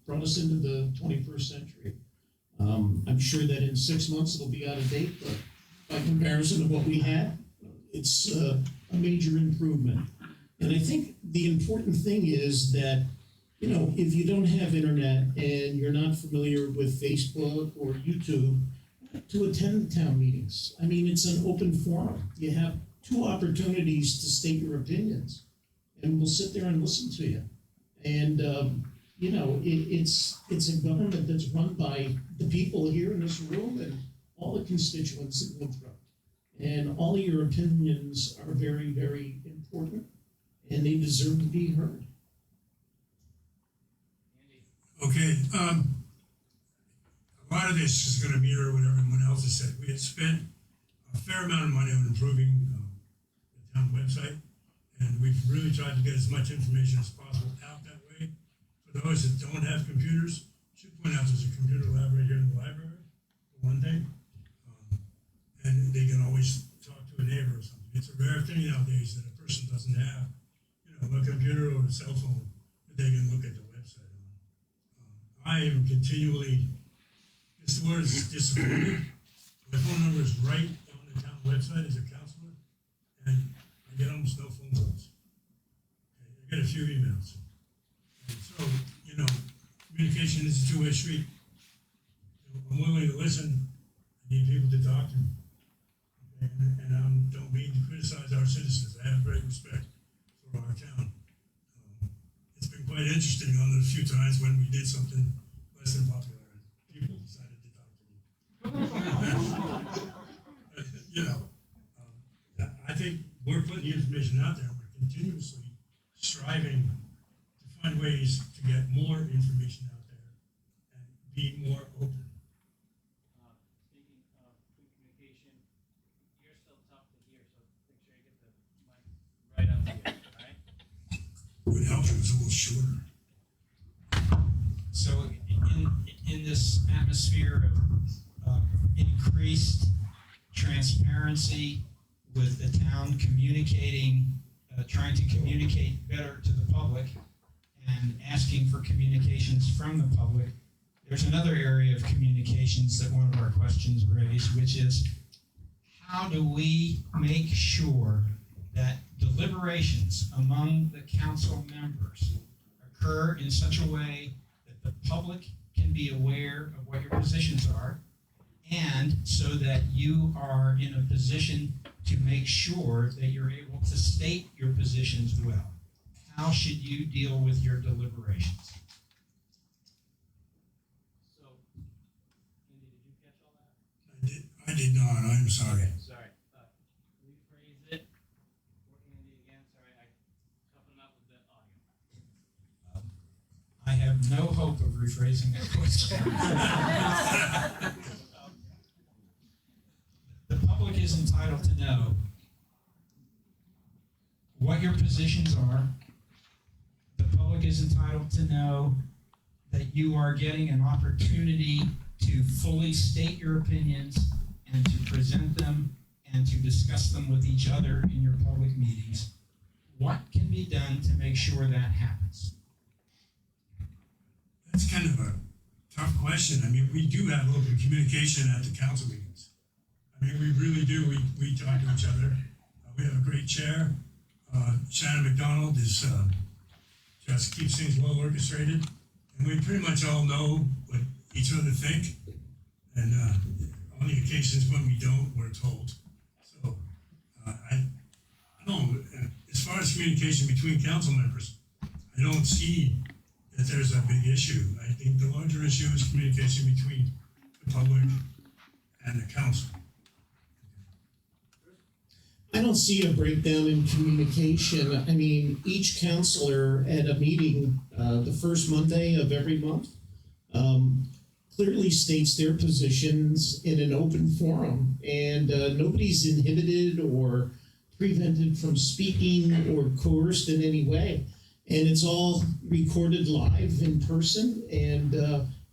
brought us into the 21st century. I'm sure that in 6 months it'll be out of date, but by comparison to what we had, it's a major improvement. And I think the important thing is that, if you don't have internet and you're not familiar with Facebook or YouTube, to attend the town meetings. I mean, it's an open forum. You have 2 opportunities to state your opinions, and we'll sit there and listen to you. And, it's a government that's run by the people here in this room and all the constituents in Winthrop. And all of your opinions are very, very important, and they deserve to be heard. Okay, a lot of this is going to mirror what everyone else has said. We had spent a fair amount of money on improving the town website, and we've really tried to get as much information as possible out that way. For those that don't have computers, I should point out there's a computer lab right here in the library, for one thing, and they can always talk to a neighbor or something. It's a rare thing nowadays that a person doesn't have, a computer or a cell phone that they can look at the website on. I am continually, this word is disappointed. My phone number is right on the town website as a counselor, and I get almost no phone calls. Okay, I get a few emails. And so, communication is a two-way street. I'm willing to listen. I need people to talk to me. Okay? And I don't mean to criticize our citizens. I have great respect for our town. It's been quite interesting on the few times when we did something less than popular and people decided to talk to me. I think we're putting the information out there. We're continuously striving to find ways to get more information out there and be more open. Speaking of good communication, you're still tough to hear, so make sure would help if it was a little shorter. So in this atmosphere of increased transparency with the town communicating, trying to communicate better to the public and asking for communications from the public, there's another area of communications that one of our questions raised, which is how do we make sure that deliberations among the council members occur in such a way that the public can be aware of what your positions are, and so that you are in a position to make sure that you're able to state your positions well? How should you deal with your deliberations? So, Andy, did you catch all that? I did not, I'm sorry. Okay, sorry. Rephrase it for Andy again. Sorry, I coupled up with the audio. I have no hope of rephrasing that question. The public is entitled to know what your positions are. The public is entitled to know that you are getting an opportunity to fully state your opinions and to present them and to discuss them with each other in your public meetings. What can be done to make sure that happens? That's kind of a tough question. I mean, we do have open communication at the council meetings. I mean, we really do. We talk to each other. We have a great chair. Shannon McDonald is just keeps things well orchestrated, and we pretty much all know what each other think. And on the occasions when we don't, we're told. So I don't know. As far as communication between council members, I don't see that there's a big issue. I think the larger issue is communication between the public and the council. I don't see a breakdown in communication. I mean, each counselor at a meeting the first Monday of every month clearly states their positions in an open forum, and nobody's inhibited or prevented from speaking or coerced in any way. And it's all recorded live in person, and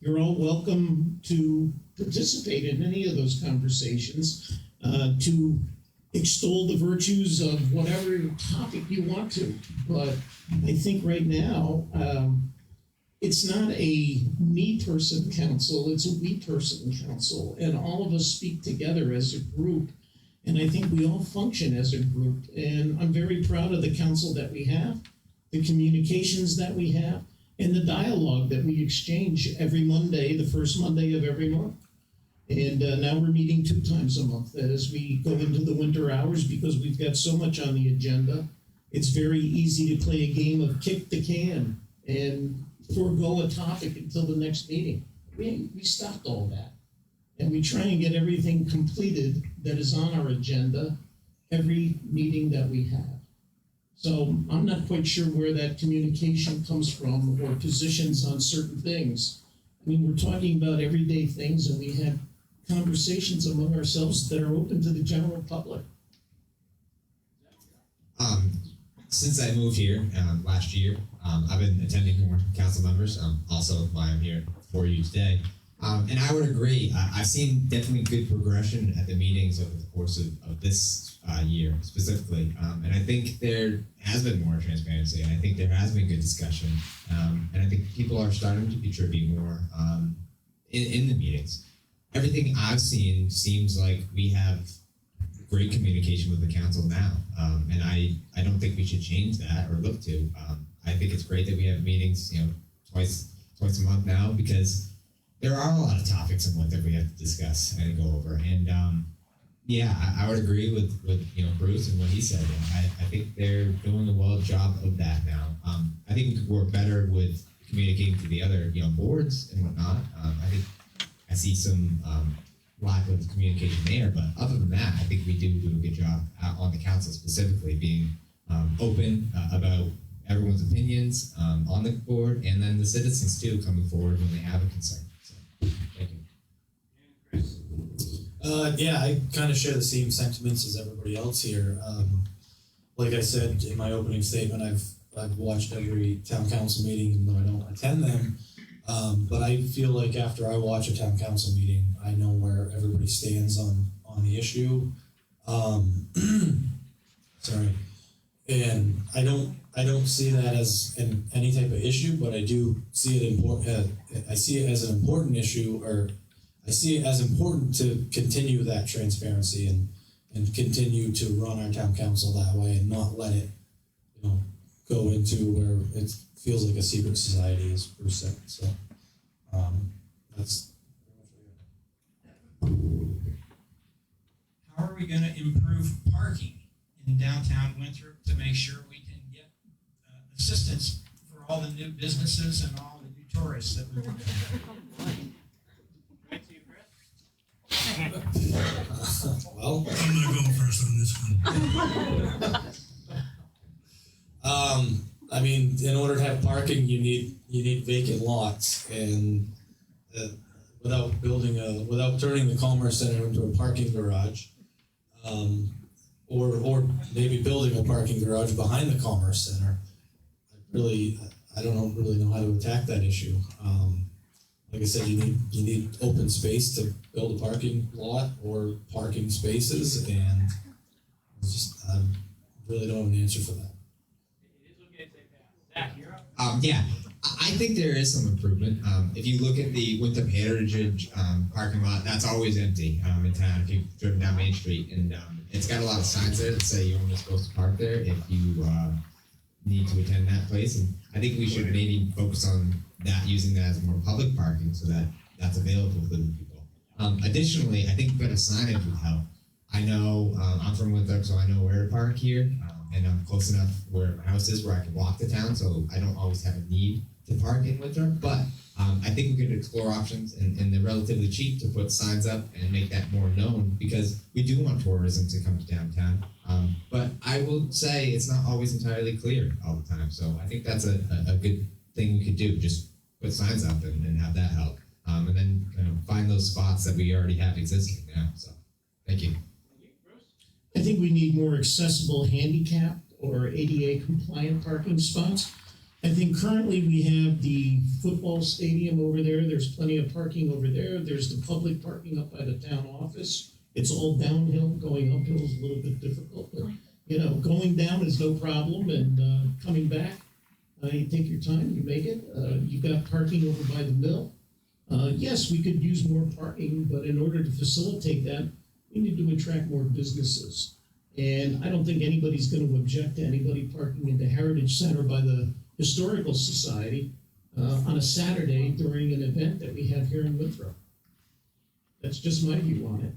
you're all welcome to participate in any of those conversations, to extol the virtues of whatever topic you want to. But I think right now, it's not a me person council, it's a we person council, and all of us speak together as a group, and I think we all function as a group. And I'm very proud of the council that we have, the communications that we have, and the dialogue that we exchange every Monday, the first Monday of every month. And now we're meeting 2 times a month as we go into the winter hours, because we've got so much on the agenda. It's very easy to play a game of kick the can and forego a topic until the next meeting. We stopped all that. And we try and get everything completed that is on our agenda every meeting that we have. So I'm not quite sure where that communication comes from or positions on certain things. I mean, we're talking about everyday things, and we have conversations among ourselves that are open to the general public. Since I moved here last year, I've been attending more council members, also why I'm here for you today. And I would agree, I've seen definitely good progression at the meetings over the course of this year specifically. And I think there has been more transparency, and I think there has been good discussion. And I think people are starting to contribute more in the meetings. Everything I've seen seems like we have great communication with the council now. And I don't think we should change that or look to. I think it's great that we have meetings, twice a month now, because there are a lot of topics in winter we have to discuss and go over. And I would agree with Bruce and what he said. I think they're doing a well job of that now. I think we could work better with communicating to the other boards and whatnot. I think I see some lack of communication there, but other than that, I think we do a good job on the council specifically, being open about everyone's opinions on the board, and then the citizens too coming forward when they have a concern. So, thank you. I kind of share the same sentiments as everybody else here. Like I said in my opening statement, I've I've watched every town council meeting, even though I don't attend them. But I feel like after I watch a town council meeting, I know where everybody stands on the issue. Sorry, and I don't see that as any type of issue, but I do see it important. I see it as an important issue, or I see it as important to continue that transparency and continue to run our town council that way and not let it, go into where it feels like a secret society, as Bruce said. So that's. How are we going to improve parking in downtown Winthrop to make sure we can get assistance for all the new businesses and all the new tourists that we want to Well, I'm not going first on this one. I mean, in order to have parking, you need vacant lots, and without turning the Commerce Center into a parking garage, or maybe building a parking garage behind the Commerce Center. I don't really know how to attack that issue. Like I said, you need open space to build a parking lot or parking spaces, and I really don't have an answer for that. Yeah, I think there is some improvement. If you look at the Winthrop Heritage parking lot, that's always empty in town if you've driven down Main Street. And it's got a lot of signs there that say you're only supposed to park there if you need to attend that place. And I think we should maybe focus on that, using that as more public parking so that that's available to the people. Additionally, I think better signage would help. I know I'm from Winthrop, so I know where to park here. And I'm close enough where my house is where I can walk to town, so I don't always have a need to park in Winthrop. But I think we could explore options, and they're relatively cheap to put signs up and make that more known, because we do want tourism to come to downtown. But I will say it's not always entirely clear all the time, so I think that's a good thing we could do, just put signs up and have that help. And then find those spots that we already have existing now. So thank you. I think we need more accessible handicap or ADA compliant parking spots. I think currently we have the football stadium over there. There's plenty of parking over there. There's the public parking up by the town office. It's all downhill. Going uphill is a little bit difficult, but going down is no problem, and coming back, you take your time, you make it. You've got parking over by the mill. Yes, we could use more parking, but in order to facilitate that, we need to attract more businesses. And I don't think anybody's going to object to anybody parking in the Heritage Center by the Historical Society on a Saturday during an event that we have here in Winthrop. That's just my view on it.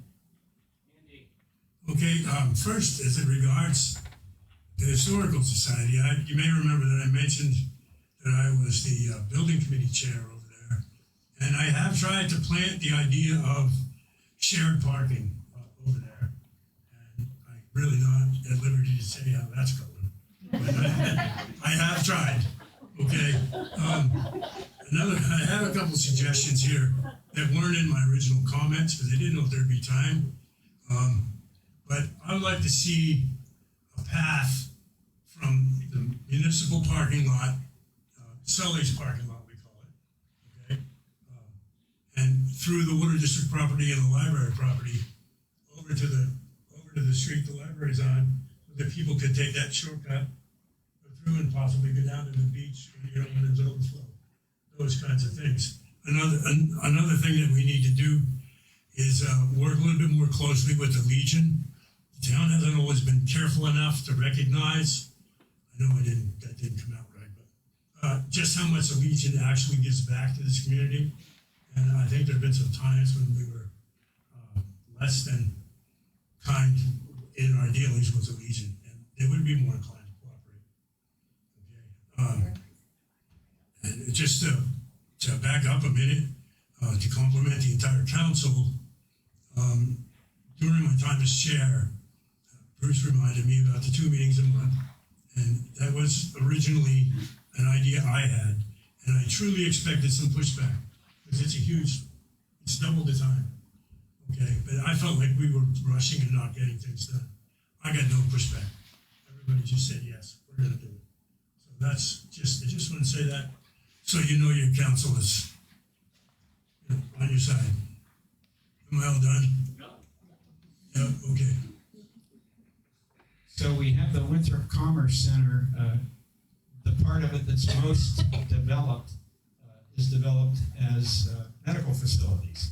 Okay, first, as it regards the Historical Society, you may remember that I mentioned that I was the building committee chair over there, and I have tried to plant the idea of shared parking over there, and I'm really not at liberty to say how that's going, but I have tried. Okay, I have a couple suggestions here that weren't in my original comments because I didn't know if there'd be time. But I would like to see a path from the municipal parking lot, Sully's parking lot, we call it, okay, and through the Water District property and the library property over to the street the library's on, so that people could take that shortcut, go through, and possibly go down to the beach, when it's overflow. Those kinds of things. Another thing that we need to do is work a little bit more closely with the Legion. The town hasn't always been careful enough to recognize, I know that didn't come out right, but just how much the Legion actually gives back to this community. And I think there have been some times when we were less than kind in our dealings with the Legion, and they would be more inclined to cooperate. Okay. And just to back up a minute, to compliment the entire council, during my time as chair, Bruce reminded me about the 2 meetings a month, and that was originally an idea I had, and I truly expected some pushback, because it's double the time, okay? But I felt like we were rushing and not getting things done. I got no pushback. Everybody just said, yes, we're gonna do it. So that's just, I just want to say that, so you know your council is, you know, on your side. Am I all done? Yeah, okay. So we have the Winthrop Commerce Center. The part of it that's most developed is developed as medical facilities.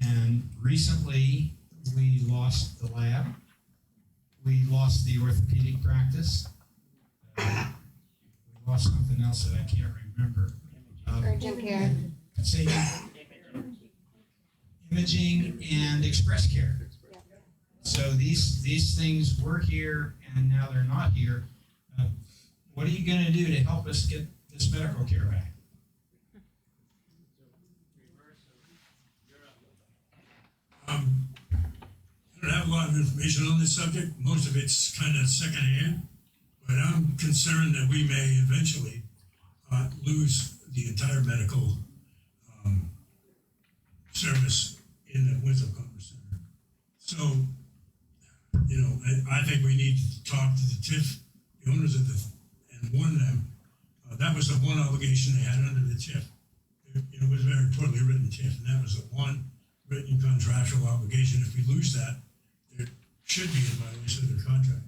And recently, we lost the lab. We lost the orthopedic practice. We lost something else that I can't remember. Urgent care. Say imaging and express care. So these things were here and now they're not here. What are you going to do to help us get this medical care back? I don't have a lot of information on this subject. Most of it's kind of secondhand, but I'm concerned that we may eventually lose the entire medical service in the Winthrop Commerce Center. So, you know, I think we need to talk to the TIF, the owners of and warn them. That was the one obligation they had under the TIF. It was a very poorly written TIF, and that was the one written contractual obligation. If we lose that, there should be a violation of their contract.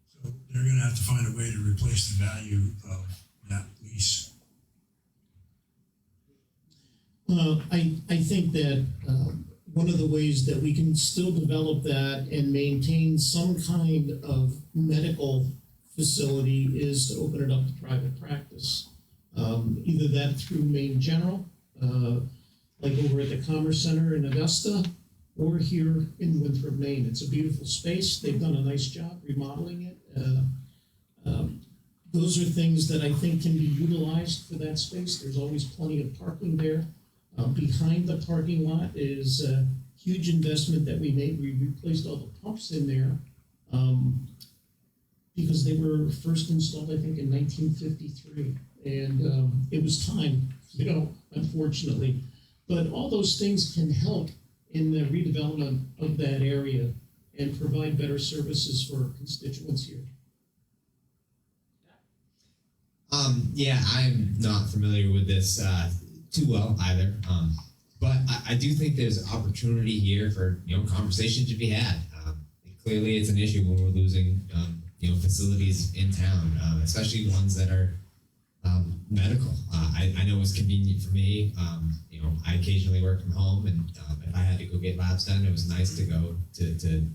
So they're going to have to find a way to replace the value of that lease. I think that one of the ways that we can still develop that and maintain some kind of medical facility is to open it up to private practice. Either that through Maine General, like over at the Commerce Center in Augusta, or here in Winthrop, Maine. It's a beautiful space. They've done a nice job remodeling it. Those are things that I think can be utilized for that space. There's always plenty of parking there. Behind the parking lot is a huge investment that we made. We replaced all the pumps in there because they were first installed, I think, in 1953. And it was time, unfortunately. But all those things can help in the redevelopment of that area and provide better services for constituents here. Yeah, I'm not familiar with this too well either. But I do think there's opportunity here for conversation to be had. Clearly, it's an issue when we're losing facilities in town, especially ones that are medical. I know it's convenient for me. I occasionally work from home, and if I had to go get labs done, it was nice to go to the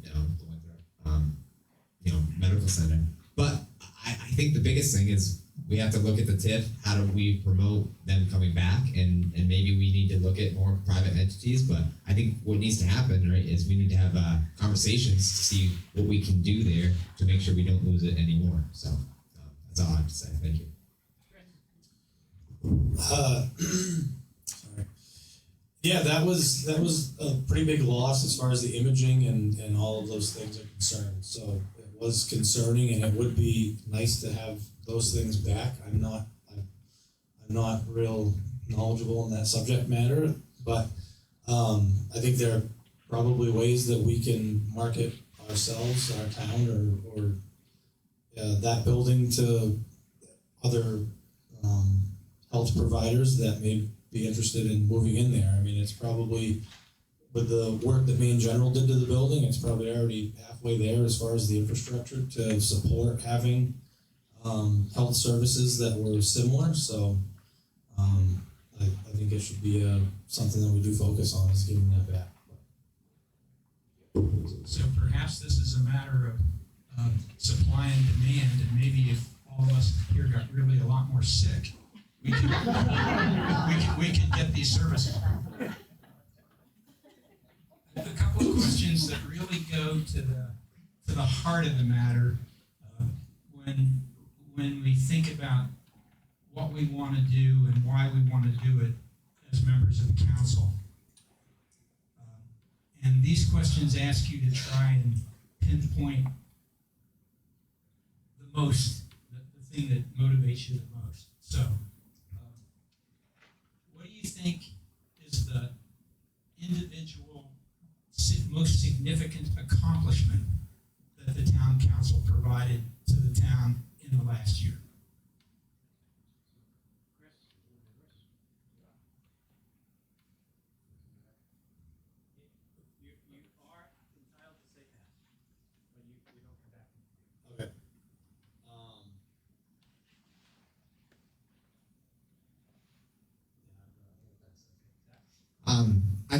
medical center. But I think the biggest thing is we have to look at the TIF. How do we promote them coming back? And maybe we need to look at more private entities. But I think what needs to happen, right, is we need to have conversations to see what we can do there to make sure we don't lose it anymore. So that's all I have to say. Thank you. Sorry. Yeah, that was a pretty big loss as far as the imaging and all of those things are concerned. So it was concerning, and it would be nice to have those things back. I'm not real knowledgeable in that subject matter, but I think there are probably ways that we can market ourselves, our town, or that building to other health providers that may be interested in moving in there. I mean, it's probably, with the work that Maine General did to the building, it's probably already halfway there as far as the infrastructure to support having health services that were similar. So I think it should be something that we do focus on, is getting that back. So perhaps this is a matter of supply and demand, and maybe if all of us here got really a lot more sick, we could get these services. A couple of questions that really go to the heart of the matter when we think about what we want to do and why we want to do it as members of the council. And these questions ask you to try and pinpoint the thing that motivates you the most. So, what do you think is the individual most significant accomplishment that the town council provided to the town in the last year?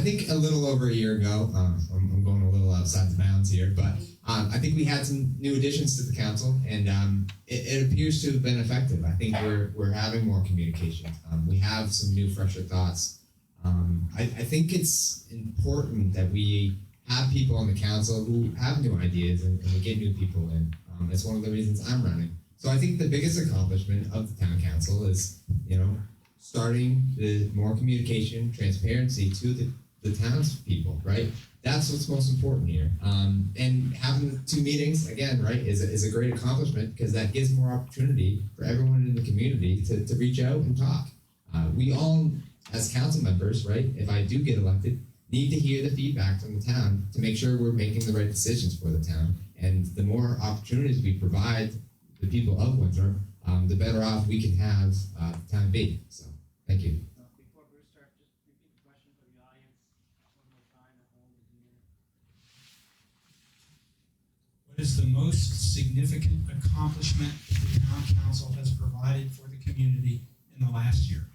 I think a little over a year ago, I'm going a little outside the bounds here, but I think we had some new additions to the council, and it appears to have been effective. I think we're having more communication. We have some new, fresher thoughts. I think it's important that we have people on the council who have new ideas, and we get new people in. That's one of the reasons I'm running. So I think the biggest accomplishment of the town council is, starting the more communication, transparency to the townspeople, right? That's what's most important here. And having the 2 meetings, again, right, is a great accomplishment because that gives more opportunity for everyone in the community to reach out and talk. We all, as council members, right, if I do get elected, need to hear the feedback from the town to make sure we're making the right decisions for the town. And the more opportunities we provide the people of Winthrop, the better off we can have the town be. So, thank you. Before Bruce starts, just repeat the question for the audience one more time at home and here. What is the most significant accomplishment the town council has provided for the community in the last year?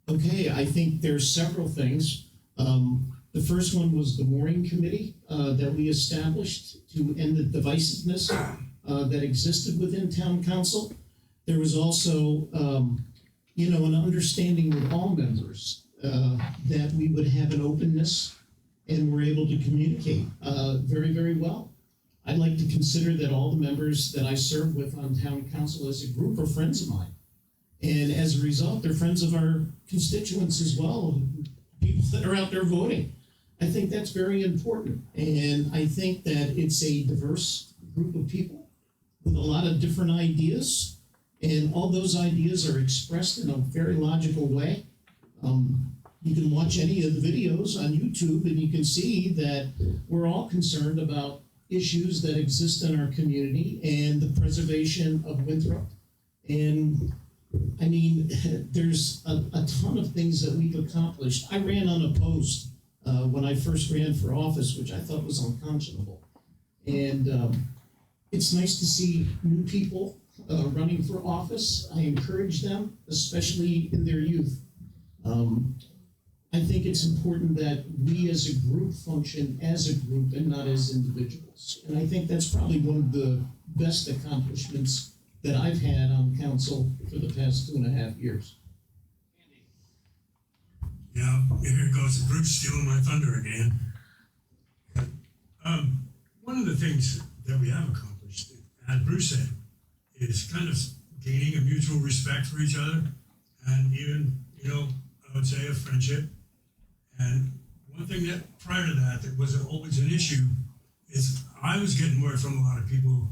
Okay, I think there's several things. The first one was the mooring committee that we established to end the divisiveness that existed within town council. There was also, an understanding with all members that we would have an openness and we're able to communicate very, very well. I'd like to consider that all the members that I serve with on town council as a group are friends of mine. And as a result, they're friends of our constituents as well, people that are out there voting. I think that's very important. And I think that it's a diverse group of people with a lot of different ideas. And all those ideas are expressed in a very logical way. You can watch any of the videos on YouTube and you can see that we're all concerned about issues that exist in our community and the preservation of Winthrop. And I mean, there's a ton of things that we've accomplished. I ran unopposed when I first ran for office, which I thought was unconscionable. And it's nice to see new people running for office. I encourage them, especially in their youth. I think it's important that we as a group function as a group and not as individuals. And I think that's probably one of the best accomplishments that I've had on council for the past 2.5 years. Yeah, here goes Bruce stealing my thunder again. One of the things that we have accomplished, as Bruce said, is kind of gaining a mutual respect for each other, and even, I would say a friendship. And one thing that prior to that was always an issue is I was getting word from a lot of people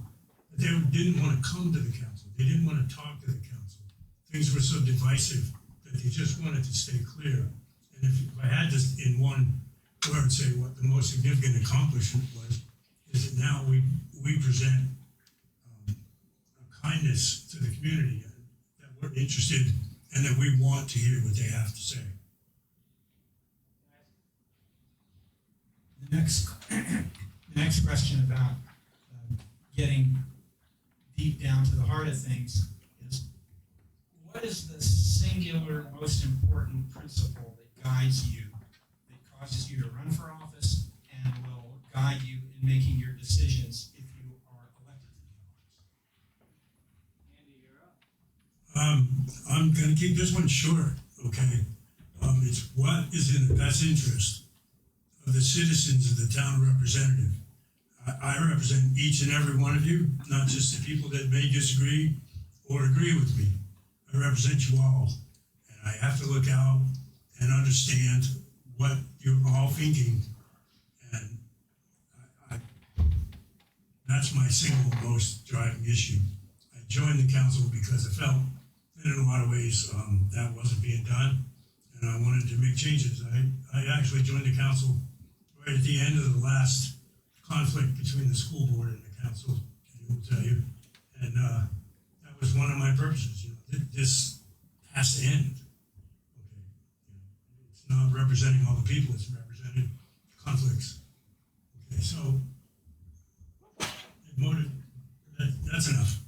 that they didn't want to come to the council. They didn't want to talk to the council. Things were so divisive that they just wanted to stay clear. And if I had to, in one word, say what the most significant accomplishment was, is that now we present a kindness to the community, that we're interested and that we want to hear what they have to say. The next question about getting deep down to the heart of things is, what is the singular most important principle that guides you, that causes you to run for office and will guide you in making your decisions if you are elected to the office? Andy, you're up. I'm going to keep this one short, okay? It's what is in the best interest of the citizens of the town representative. I represent each and every one of you, not just the people that may disagree or agree with me. I represent you all, and I have to look out and understand what you're all thinking, and that's my single most driving issue. I joined the council because I felt that in a lot of ways that wasn't being done, and I wanted to make changes. I actually joined the council right at the end of the last conflict between the school board and the council, I will tell you, and that was one of my purposes. This has to end. Okay, it's not representing all the people; it's representing conflicts. Okay, so that's enough.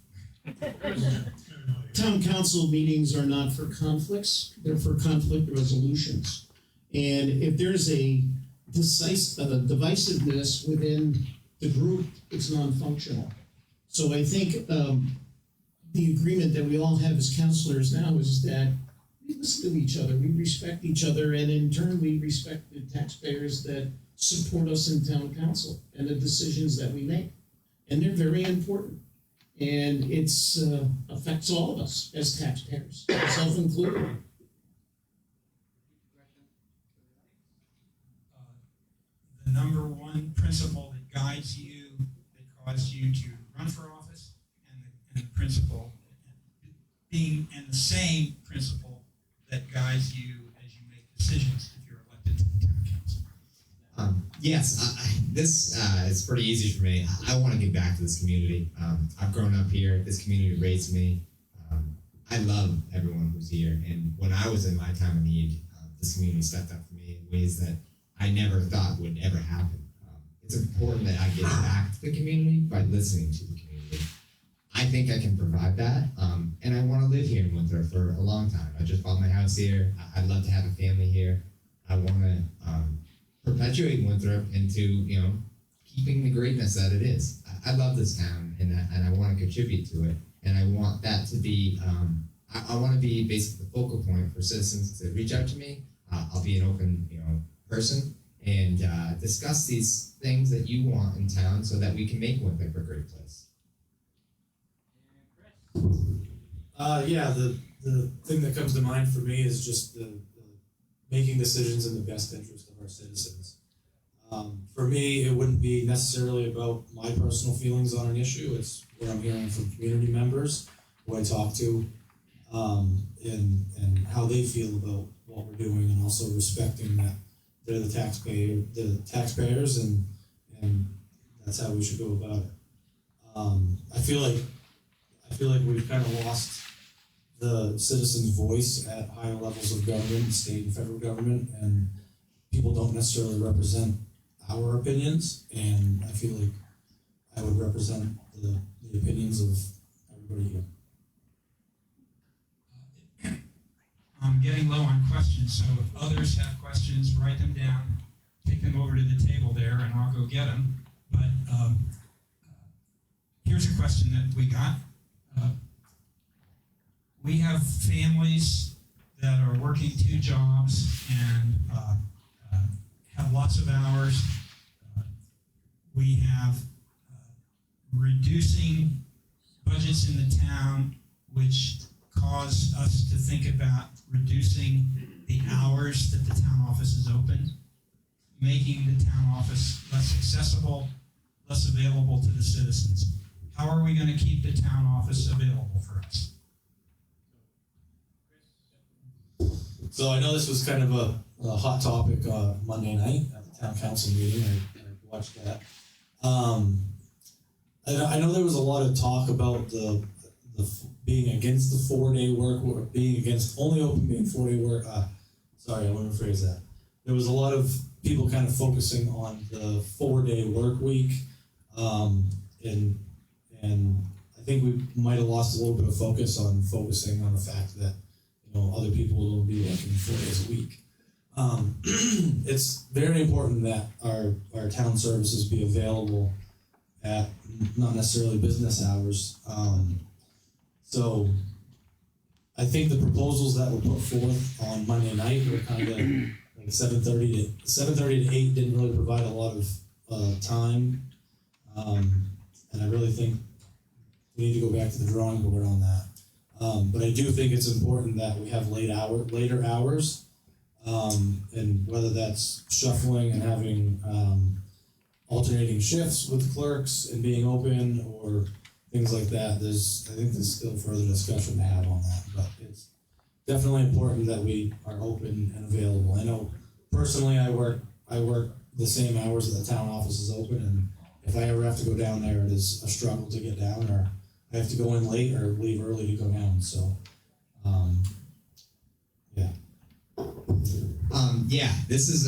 Town council meetings are not for conflicts, they're for conflict resolutions. And if there's a divisiveness within the group, it's non-functional. So I think the agreement that we all have as counselors now is that we listen to each other, we respect each other, and in turn we respect the taxpayers that support us in town council and the decisions that we make. And they're very important. And it's affects all of us as taxpayers, myself included. The number one principle that guides you, that caused you to run for office, and the principle being, and the same principle that guides you as you make decisions if you're elected to the town council. Yes, this is pretty easy for me. I want to give back to this community. I've grown up here. This community raised me. I love everyone who's here. And when I was in my time of need, this community stepped up for me in ways that I never thought would ever happen. It's important that I give back to the community by listening to the community. I think I can provide that, and I want to live here in Winthrop for a long time. I just bought my house here. I'd love to have a family here. I want to perpetuate Winthrop into, keeping the greatness that it is. I love this town, and I want to contribute to it, and I want that to be, I want to be basically the focal point for citizens to reach out to me. I'll be an open, person, and discuss these things that you want in town so that we can make Winthrop a great place. Yeah, the thing that comes to mind for me is just the making decisions in the best interest of our citizens. For me, it wouldn't be necessarily about my personal feelings on an issue. It's what I'm hearing from community members, who I talk to, and how they feel about what we're doing, and also respecting that they're the taxpayers, and that's how we should go about it. I feel like we've kind of lost the citizens' voice at higher levels of government, state and federal government, and people don't necessarily represent our opinions, and I feel like I would represent the opinions of everybody here. I'm getting low on questions, so if others have questions, write them down, take them over to the table there, and I'll go get them. But here's a question that we got. We have families that are working 2 jobs and have lots of hours. We have reducing budgets in the town, which cause us to think about reducing the hours that the town office is open, making the town office less accessible, less available to the citizens. How are we going to keep the town office available for us? So I know this was kind of a hot topic Monday night at the town council meeting. I watched that. I know there was a lot of talk about the being against the 4-day work, or being against only open being 4-day work. Sorry, I want to rephrase that. There was a lot of people kind of focusing on the 4-day work week, and I think we might have lost a little bit of focusing on the fact that other people will be working 4 days a week. It's very important that our town services be available at not necessarily business hours. So I think the proposals that were put forth on Monday night were kind of like 7:30 to 8 didn't really provide a lot of time. And I really think we need to go back to the drawing board on that. But I do think it's important that we have later hours, and whether that's shuffling and having alternating shifts with clerks and being open, or things like that. I think there's still further discussion to have on that, but it's definitely important that we are open and available. I know personally I work the same hours that the town office is open, and if I ever have to go down there, it is a struggle to get down, or I have to go in late or leave early to go down. So, yeah. Yeah, this is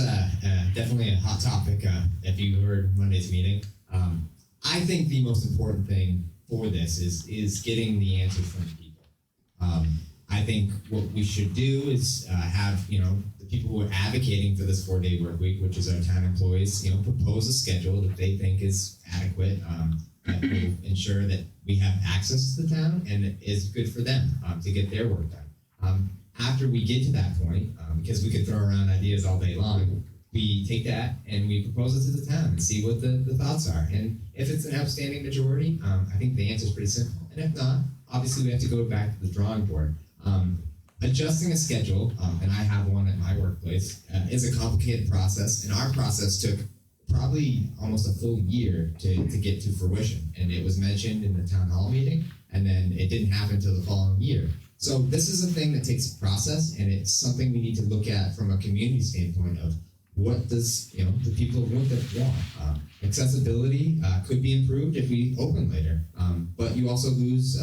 definitely a hot topic. If you heard Monday's meeting, I think the most important thing for this is getting the answers from the people. I think think what we should do is have, the people who are advocating for this 4-day work week, which is our town employees, propose a schedule that they think is adequate, that will ensure that we have access to the town and it is good for them to get their work done. After we get to that point, because we could throw around ideas all day long, we take that and we propose it to the town and see what the thoughts are. And if it's an outstanding majority, I think the answer is pretty simple. And if not, obviously we have to go back to the drawing board. Adjusting a schedule, and I have one at my workplace, is a complicated process. And our process took probably almost a full year to get to fruition. And it was mentioned in the town hall meeting, and then it didn't happen until the following year. So this is a thing that takes a process, and it's something we need to look at from a community standpoint of what does the people of Winthrop want. Accessibility could be improved if we open later, but you also lose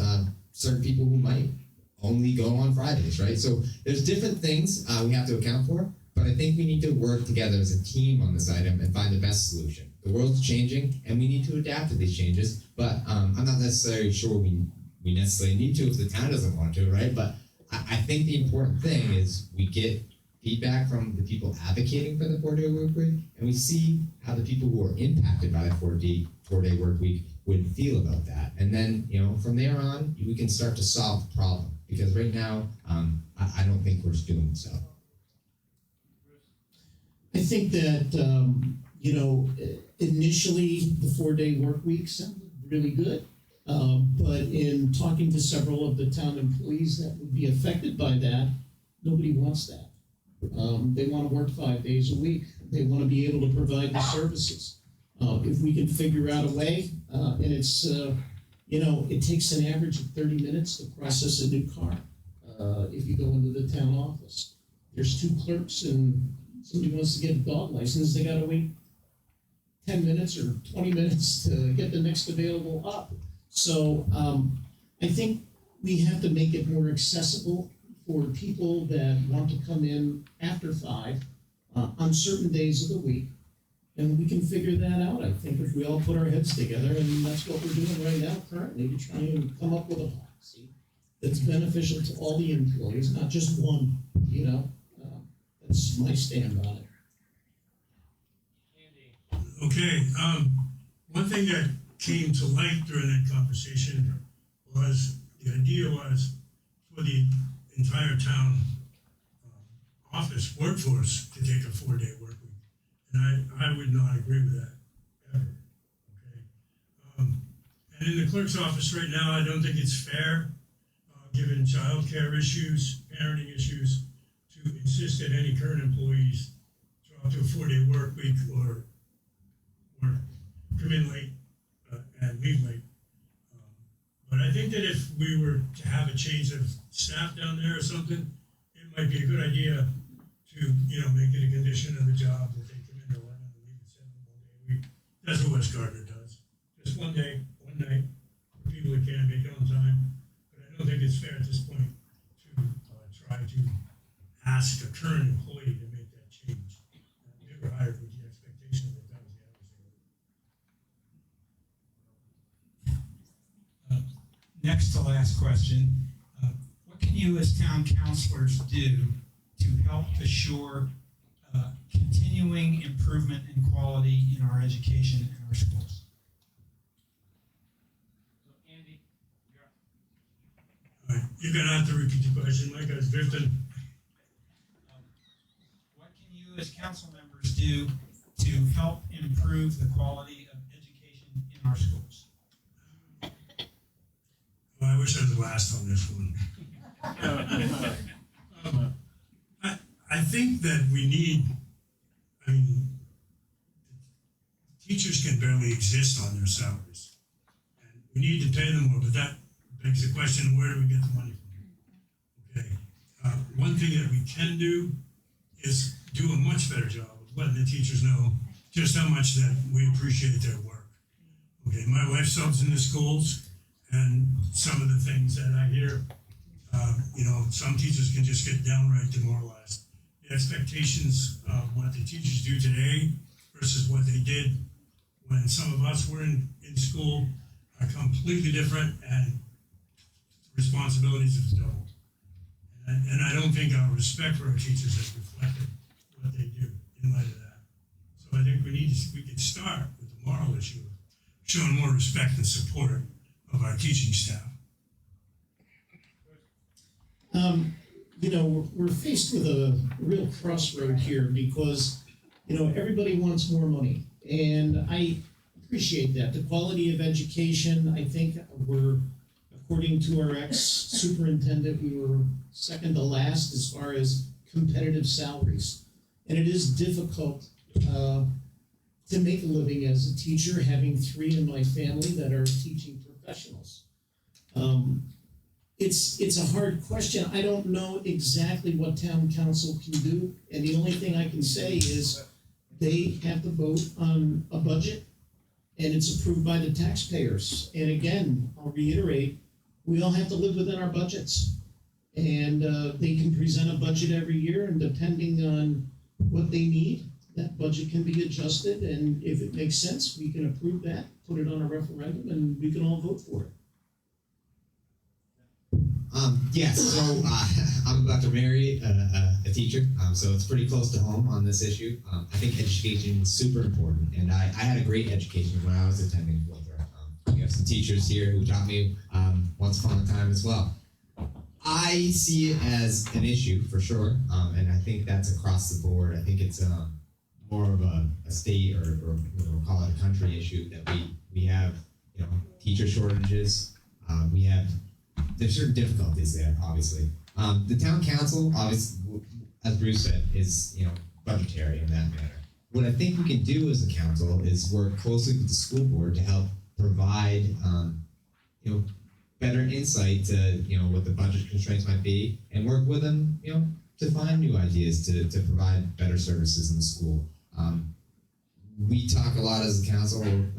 certain people who might only go on Fridays, right? So there's different things we have to account for, but I think we need to work together as a team on this item and find the best solution. The world's changing, and we need to adapt to these changes, but I'm not necessarily sure we necessarily need to if the town doesn't want to, right? But I think the important thing is we get feedback from the people advocating for the 4-day work week, and we see how the people who are impacted by the 4-day work week would feel about that. And then, from there on, we can start to solve the problem. Because right now, I don't think we're doing so. I think that, initially the 4-day work week sounded really good. But in talking to several of the town employees that would be affected by that, nobody wants that. They want to work 5 days a week. They want to be able to provide the services. If we can figure out a way, and it's, it takes an average of 30 minutes to process a new car. If you go into the town office, there's 2 clerks and somebody wants to get a dog license, they gotta wait 10 minutes or 20 minutes to get the next available up. So I think we have to make it more accessible for people that want to come in after 5 on certain days of the week. And we can figure that out, I think, if we all put our heads together, and that's what we're doing right now currently, to try and come up with a policy that's beneficial to all the employees, not just one, that's my stand on it. Okay, one thing that came to light during that conversation was, the idea was for the entire town office workforce to take a 4-day work week. And I would not agree with that, ever, okay? And in the clerk's office right now, I don't think it's fair, given childcare issues, parenting issues, to insist that any current employees drop to a 4-day work week or come in late and leave late. But I think that if we were to have a change of staff down there or something, it might be a good idea to, make it a condition of the job that they come in at 11 and leave at 7 1 day a week. That's what West Gardner does. Just one day, one night, for people that can't make it on time. But I don't think it's fair at this point to try to ask a current employee to make that change. They were hired with the expectation that that was the hours they would. Next to last question, what can you as town councilors do to help assure continuing improvement in quality in our education and our schools? So Andy, you're up. All right, you're gonna have to repeat the question, Mike, I was drifting. What can you as council members do to help improve the quality of education in our schools? Well, I wish I was last on this one. I think that we need, teachers can barely exist on their salaries. And we need to pay them more, but that begs the question, where do we get the money from? Okay. One thing that we can do is do a much better job of letting the teachers know just how much that we appreciate their work. Okay, my wife subs in the schools, and some of the things that I hear, some teachers can just get downright demoralized. The expectations of what the teachers do today versus what they did when some of us were in school are completely different, and responsibilities have doubled. And think our respect for our teachers has reflected what they do in light of that. So I think we could start with the moral issue of showing more respect and support of our teaching staff. We're faced with a real crossroad here because, everybody wants more money. And I appreciate that. The quality of education, I think according to our ex-superintendent, we were second to last as far as competitive salaries. And it is difficult to make a living as a teacher, having 3 in my family that are teaching professionals. It's a hard question. I don't know exactly what town council can do, and the only thing I can say is they have to vote on a budget, and it's approved by the taxpayers. And again, I'll reiterate, we all have to live within our budgets. And they can present a budget every year, and depending on what they need, that budget can be adjusted, and if it makes sense, we can approve that, put it on a referendum, and we can all vote for it. Yes, so I'm about to marry a teacher, so it's pretty close to home on this issue. I think education is super important, and I had a great education when I was attending Winthrop. We have some teachers here who taught me once upon a time as well. I see it as an issue for sure, and I think that's across the board. I think it's more of a state or we'll call it a country issue that we have teacher shortages. There's certain difficulties there, obviously. The town council, obviously, as Bruce said, is budgetary in that manner. What I think we can do as a council is work closely with the school board to help provide better insight to what the budget constraints might be, and work with them to find new ideas to provide better services in the school. We talk a lot as a council, and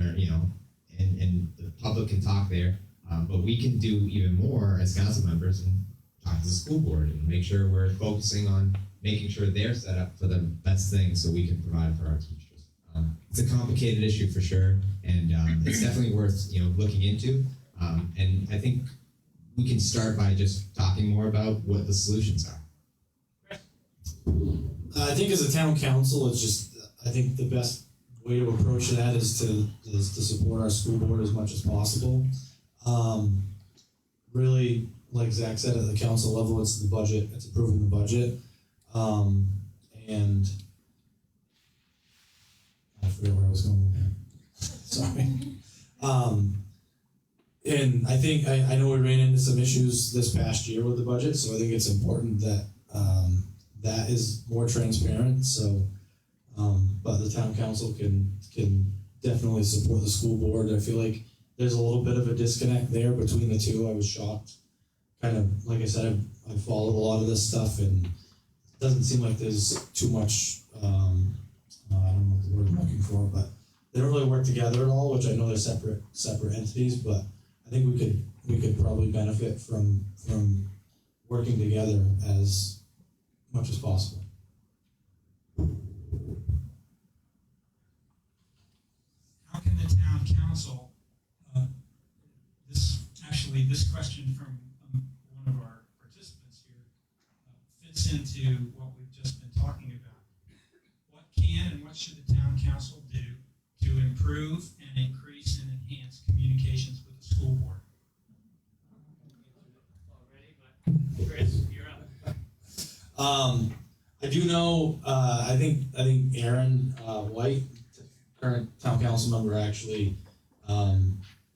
the public can talk there. But we can do even more as council members and talk to the school board and make sure we're focusing on making sure they're set up for the best thing so we can provide for our teachers. It's a complicated issue for sure, and it's definitely worth looking into. And I think we can start by just talking more about what the solutions are. I think as a town council, I think the best way to approach that is to support our school board as much as possible. Really, like Zach said, at the council level, it's the budget, it's approving the budget. And I forget where I was going with that. Sorry. And I think, I know we ran into some issues this past year with the budget, so I think it's important that that is more transparent. So, but the town council can definitely support the school board. I feel like there's a little bit of a disconnect there between the two. I was shocked. Kind of, like I said, I followed a lot of this stuff, and it doesn't seem like there's too much, I don't know what the word I'm looking for, but they don't really work together at all, which I know they're separate entities, but I think we could probably benefit from working together as much as possible. How can the town council, this question from one of our participants here fits into what we've just been talking about. What can and what should the town council do to improve and increase and enhance communications with the school board? Chris, you're up. I do know. I think Aaron White, current town council member, actually,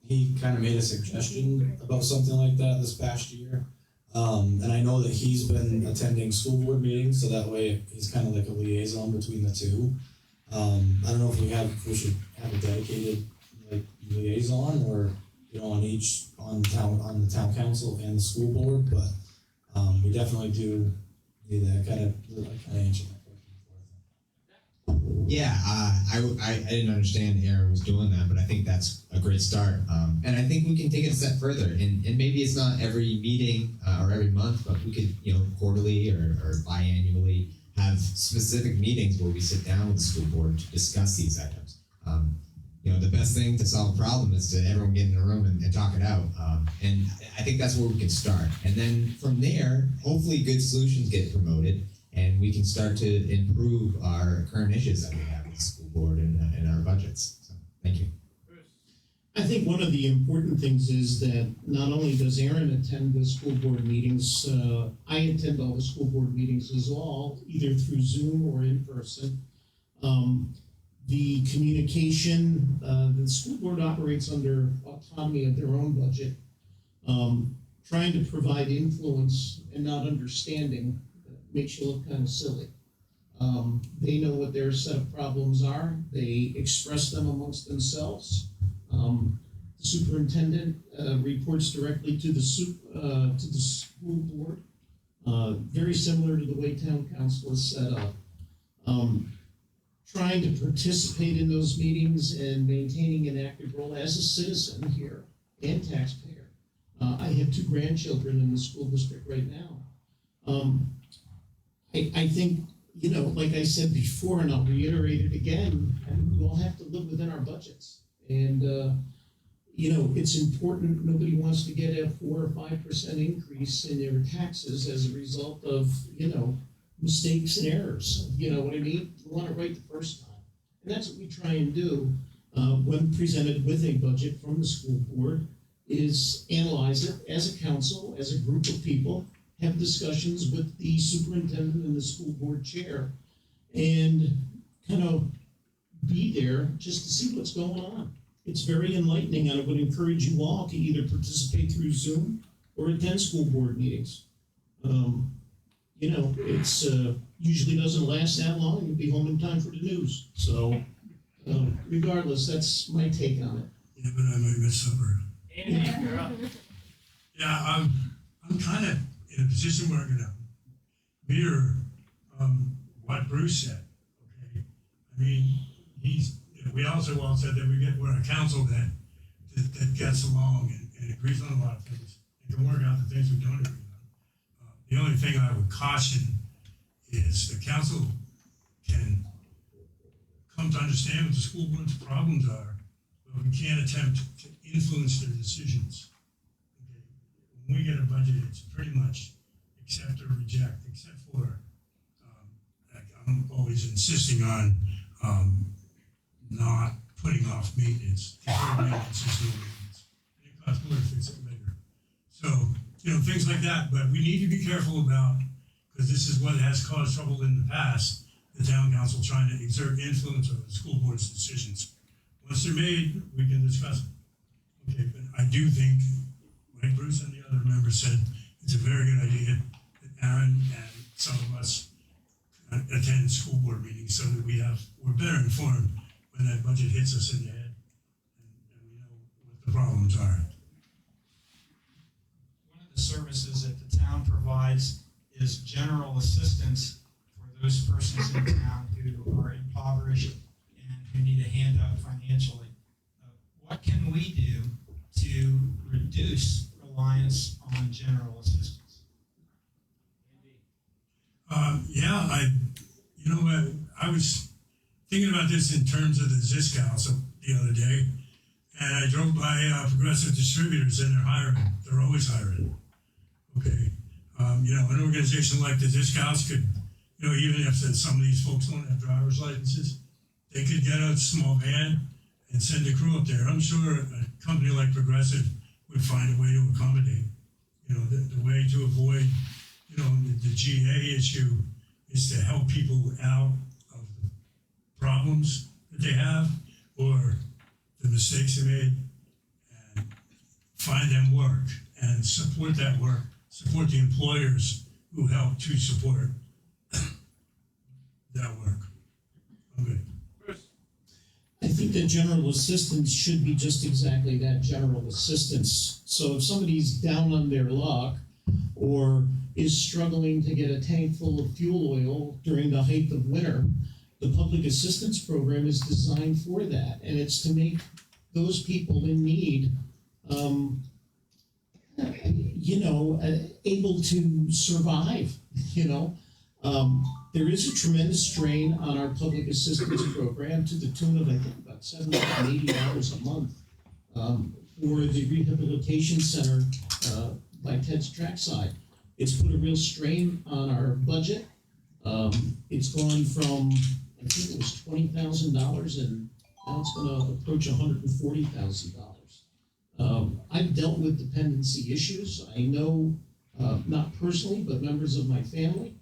he kind of made a suggestion about something like that this past year. And I know that he's been attending school board meetings, so that way he's kind of like a liaison between the two. I don't know if we should have a dedicated liaison, or on the town council and the school board, but we definitely do need that kind of answer that question for us. Yeah, I didn't understand Aaron was doing that, but I think that's a great start. And I think we can take it a step further. And maybe it's not every meeting or every month, but we could, quarterly or biannually have specific meetings where we sit down with the school board to discuss these items. the best thing to solve a problem is to everyone get in a room and talk it out. And I think that's where we can start. And then from there, hopefully good solutions get promoted and we can start to improve our current issues that we have with the school board and our budgets. So, thank you. I think one of the important things is that not only does Aaron attend the school board meetings, I attend all the school board meetings as well, either through Zoom or in person. The communication, the school board operates under autonomy of their own budget. Trying to provide influence and not understanding makes you look kind of silly. They know what their set of problems are. They express them amongst themselves. The superintendent reports directly to the school board, very similar to the way town council is set up. Trying to participate in those meetings and maintaining an active role as a citizen here and taxpayer. I have 2 grandchildren in the school district right now. I think, like I said before, and I'll reiterate it again, we all have to live within our budgets. And, it's important. Nobody wants to get a 4 or 5% increase in their taxes as a result of, mistakes and errors. You know what I mean? We want it right the first time. And that's what we try and do when presented with a budget from the school board, is analyze it as a council, as a group of people, have discussions with the superintendent and the school board chair, and kind of be there just to see what's going on. It's very enlightening, and I would encourage you all to either participate through Zoom or attend school board meetings. It's usually doesn't last that long, and you'll be home in time for the news. So, regardless, that's my take on it. Yeah, but I might miss supper. Andy, you're up. Yeah, I'm kind of in a position where I'm gonna mirror what Bruce said. Okay, I mean, we also all said that we're a council that gets along and agrees on a lot of things and can work out the things we don't agree on. The only thing I would caution is the council can come to understand what the school board's problems are, but we can't attempt to influence their decisions. Okay? When we get a budget, it's pretty much accept or reject, except for I'm always insisting on not putting off maintenance. Maintenance is no maintenance. And it costs more to fix it later. So, things like that, but we need to be careful about, because this is what has caused trouble in the past, the town council trying to exert influence over the school board's decisions. Once they're made, we can discuss them. Okay, but I do think, like Bruce and the other members said, it's a very good idea that Aaron and some of us attend school board meetings so that we're better informed when that budget hits us in the head and we know what the problems are. One of the services that the town provides is general assistance for those persons in town who are impoverished and who need a handout financially. What can we do to reduce reliance on general assistance? I was thinking about this in terms of the ZIS Council the other day, and I drove by Progressive Distributors, and they're hiring. They're always hiring. Okay, an organization like the ZIS Council could, even if some of these folks don't have driver's licenses, they could get a small van and send a crew up there. I'm sure a company like Progressive would find a way to accommodate. The way to avoid, the GA issue is to help people out of the problems that they have or the mistakes they made and find them work and support that work, support the employers who help to support that work. Okay. I think that general assistance should be just exactly that, general assistance. So if somebody's down on their luck or is struggling to get a tank full of fuel oil during the height of winter, the public assistance program is designed for that. And it's to make those people in need, able to survive, There is a tremendous strain on our public assistance program to the tune of, I think, about $780 a month for the rehabilitation center by Ted's Trackside. It's put a real strain on our budget. It's gone from, I think it was $20,000, and now it's going to approach $140,000. I've dealt with dependency issues. I know, not personally, but members of my family,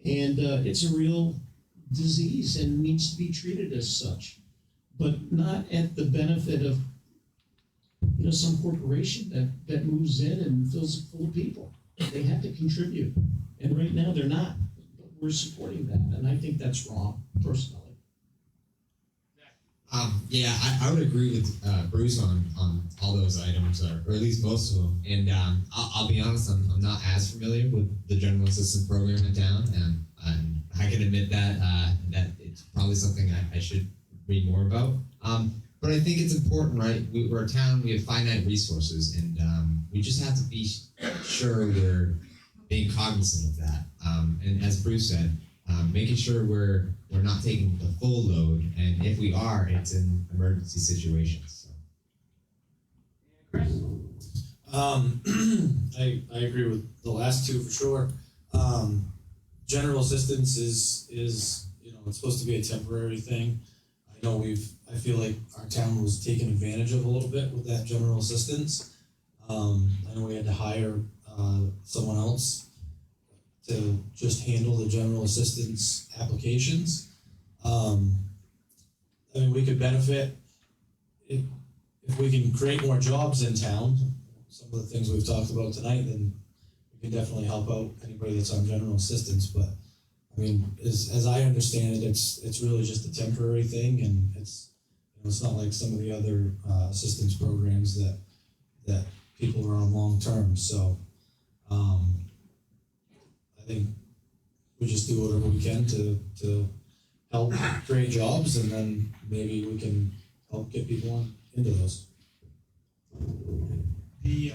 and it's a real disease and needs to be treated as such, but not at the benefit of some corporation that moves in and fills it full of people. They have to contribute, and right now they're not. But we're supporting that, and I think that's wrong, personally. Yeah, I would agree with Bruce on all those items, or at least most of them. And I'll be honest, I'm not as familiar with the general assistance program in town, and I can admit that that it's probably something I should read more about. But I think it's important, right? We're a town, we have finite resources, and we just have to be sure we're being cognizant of that. And as Bruce said, making sure we're not taking the full load, and if we are, it's in emergency situations. So. I agree with the last two for sure. General assistance is it's supposed to be a temporary thing. I know I feel like our town was taken advantage of a little bit with that general assistance. I know we had to hire someone else to just handle the general assistance applications. We could benefit if we can create more jobs in town. Some of the things we've talked about tonight, then we can definitely help out anybody that's on general assistance. But as I understand it, it's really just a temporary thing, and it's not like some of the other assistance programs that people are on long term. So I think we just do whatever we can to help create jobs, and then maybe we can help get people into those. The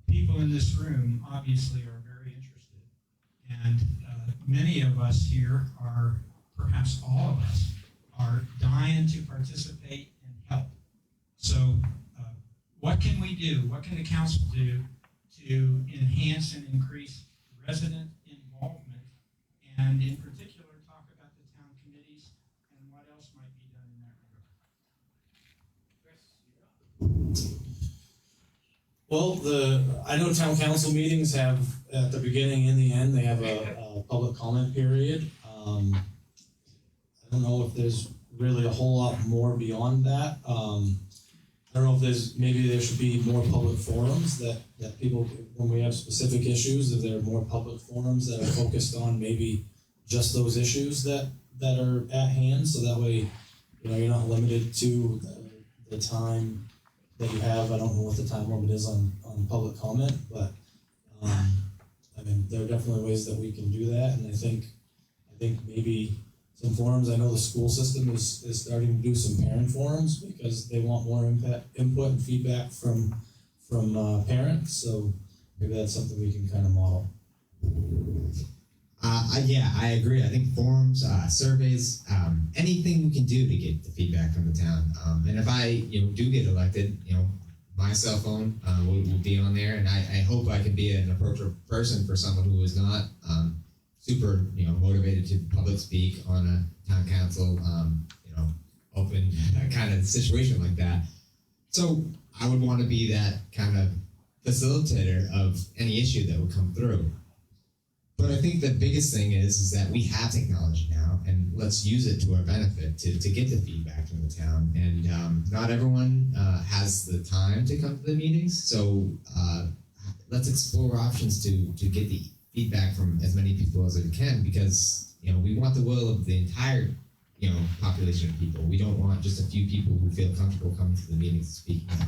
people in this room obviously are very interested, and many of us here are, perhaps all of us, are dying to participate and help. So what can we do? What can the council do to enhance and increase resident involvement, and in particular talk about the town committees and what else might be done in that regard? Well, I know town council meetings have, at the beginning and the end, they have a public comment period. I don't know if there's really a whole lot more beyond that. I don't know if maybe there should be more public forums that people, when we have specific issues, if there are more public forums that are focused on maybe just those issues that are at hand, so that way, you're not limited to the time that you have. I don't know what the time limit is on public comment, but there are definitely ways that we can do that, and I think maybe some forums. I know the school system is starting to do some parent forums because they want more input and feedback from parents. So maybe that's something we can kind of model. Yeah, I agree. I think forums, surveys, anything we can do to get the feedback from the town. And if I do get elected, my cell phone will be on there, and I hope I can be an approachable person for someone who is not super motivated to public speak on a town council open kind of situation like that. So I would want to be that kind of facilitator of any issue that would come through. But I think the biggest thing is that we have technology now, and let's use it to our benefit to get the feedback from the town. And not everyone has the time to come to the meetings, so let's explore options to get the feedback from as many people as we can, because we want the will of the entire population of people. We don't want just a few people who feel comfortable coming to the meetings and speaking out.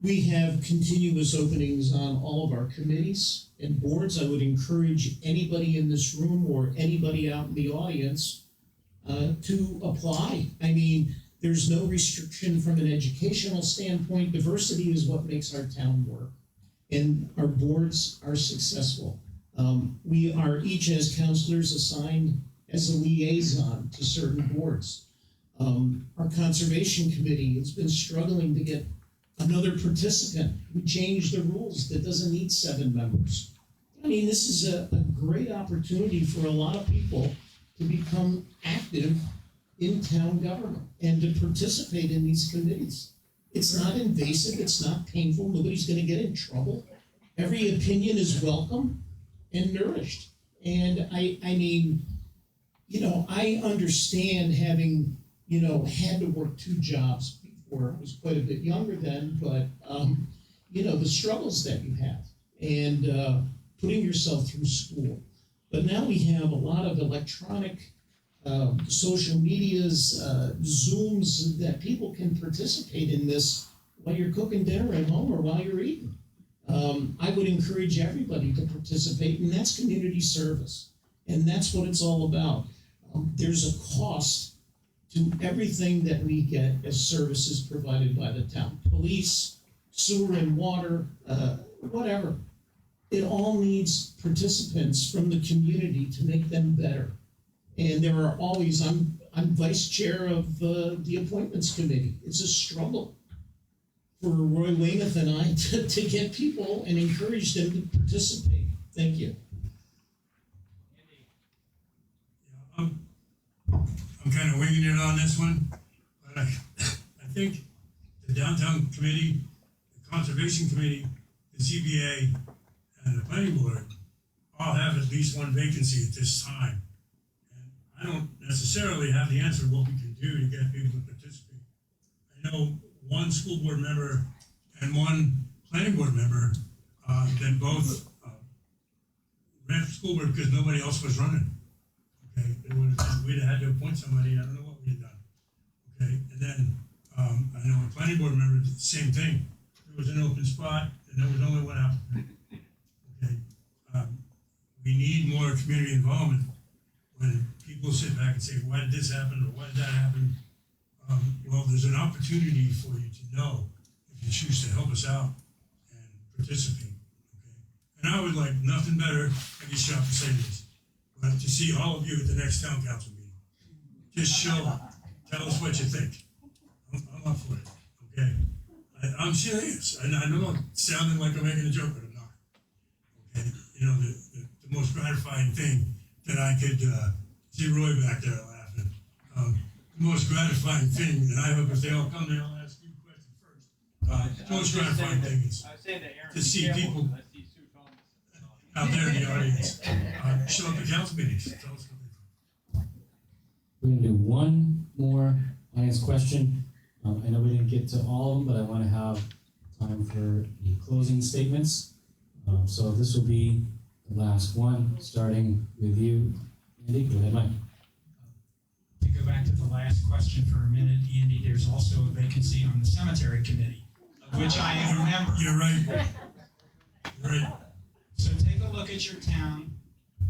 We have continuous openings on all of our committees and boards. I would encourage anybody in this room or anybody out in the audience to apply. There's no restriction from an educational standpoint. Diversity is what makes our town work. and our boards are successful. We are each as counselors assigned as a liaison to certain boards. Our conservation committee has been struggling to get another participant. We changed the rules that doesn't need 7 members. I mean, this is a great opportunity for a lot of people to become active in town government and to participate in these committees. It's not invasive, it's not painful, nobody's gonna get in trouble. Every opinion is welcome and nourished. And I mean, you know, I understand having, you know, had to work 2 jobs before. I was quite a bit younger then, but, you know, the struggles that you have and putting yourself through school. But now we have a lot of electronic social medias, Zooms that people can participate in this while you're cooking dinner at home or while you're eating. I would encourage everybody to participate, and that's community service. And that's what it's all about. There's a cost to everything that we get as services provided by the town. Police, sewer and water, whatever. It all needs participants from the community to make them better. And there are always, I'm vice chair of the appointments committee. It's a struggle for Roy Weymouth and I to get people and encourage them to participate. Thank you. Yeah, I'm kind of winging it on this one, but I think the downtown committee, the conservation committee, the ZBA, and the planning board all have at least 1 vacancy at this time. And I don't necessarily have the answer what we can do to get people to participate. I know 1 school board member and 1 planning board member that both ran for school board because nobody else was running. Okay, we'd have had to appoint somebody. I don't know what we'd done. Okay, and then I know a planning board member did the same thing. There was an open spot, and there was only 1 applicant. Okay, we need more community involvement. When people sit back and say, "Why did this happen?" or "Why did that happen?" Well, there's an opportunity for you to know if you choose to help us out and participate. Okay, and I would like nothing better. I get shot for saying this. But to see all of you at the next town council meeting, just show up, tell us what you think. I'm up for it, okay? I'm serious, and I know I'm sounding like I'm making a joke, but I'm not. Okay, you know, the most gratifying thing that I could see Roy back there laughing. The most gratifying thing, and I hope if they all come, they'll ask you a question first. The most gratifying thing is to see people out there in the audience show up at council meetings. Tell us what they think. We're going to do 1 more audience question. I know we didn't get to all of them, but I want to have time for the closing statements. So this will be the last one, starting with you, Andy. Go ahead, Mike. To go back to the last question for a minute, Andy, there's also a vacancy on the cemetery committee, of which I am a member. You're right. You're right. So take a look at your town,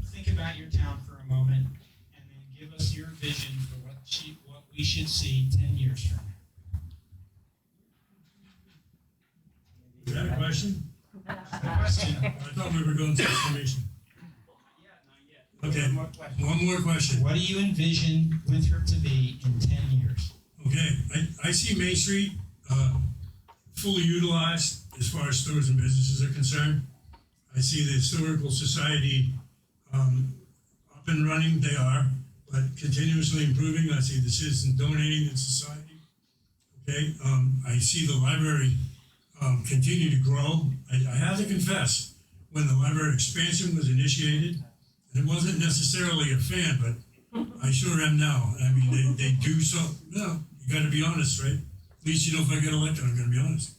think about your town for a moment, and then give us your vision for what we should see 10 years from now. Is that a question? That's the question. I thought we were going to information. Not yet. Okay, one more question. What do you envision Winthrop to be in 10 years? Okay, I see Main Street fully utilized as far as stores and businesses are concerned. I see the Historical Society up and running, they are, but continuously improving. I see the citizens donating to society. Okay, I see the library continue to grow. I have to confess, when the library expansion was initiated, and it wasn't necessarily a fan, but I sure am now. I mean, they do so. No, you got to be honest, right? At least you know if I get elected, I'm going to be honest.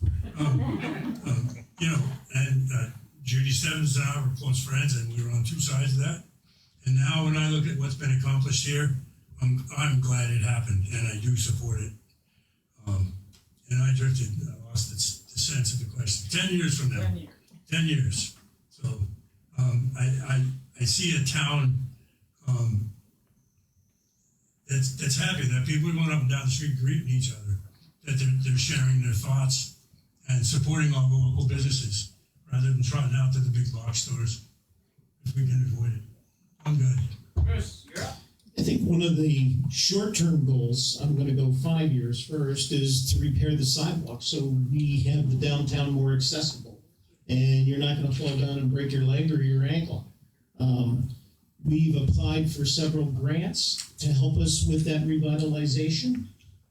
You know, and Judy Stebbins and I were close friends, and we were on 2 sides of that. And now, when I look at what's been accomplished here, I'm glad it happened, and I do support it. And I drifted, I lost the sense of the question. 10 years from now. 10 years. So I see a town that's happy, that people are going up and down the street greeting each other, that they're sharing their thoughts and supporting all the local businesses rather than trotting out to the big box stores if we can avoid it. I'm good. Chris, you're up. I think one of the short-term goals, I'm going to go 5 years first, is to repair the sidewalk so we have the downtown more accessible. And you're not going to fall down and break your leg or your ankle. We've applied for several grants to help us with that revitalization.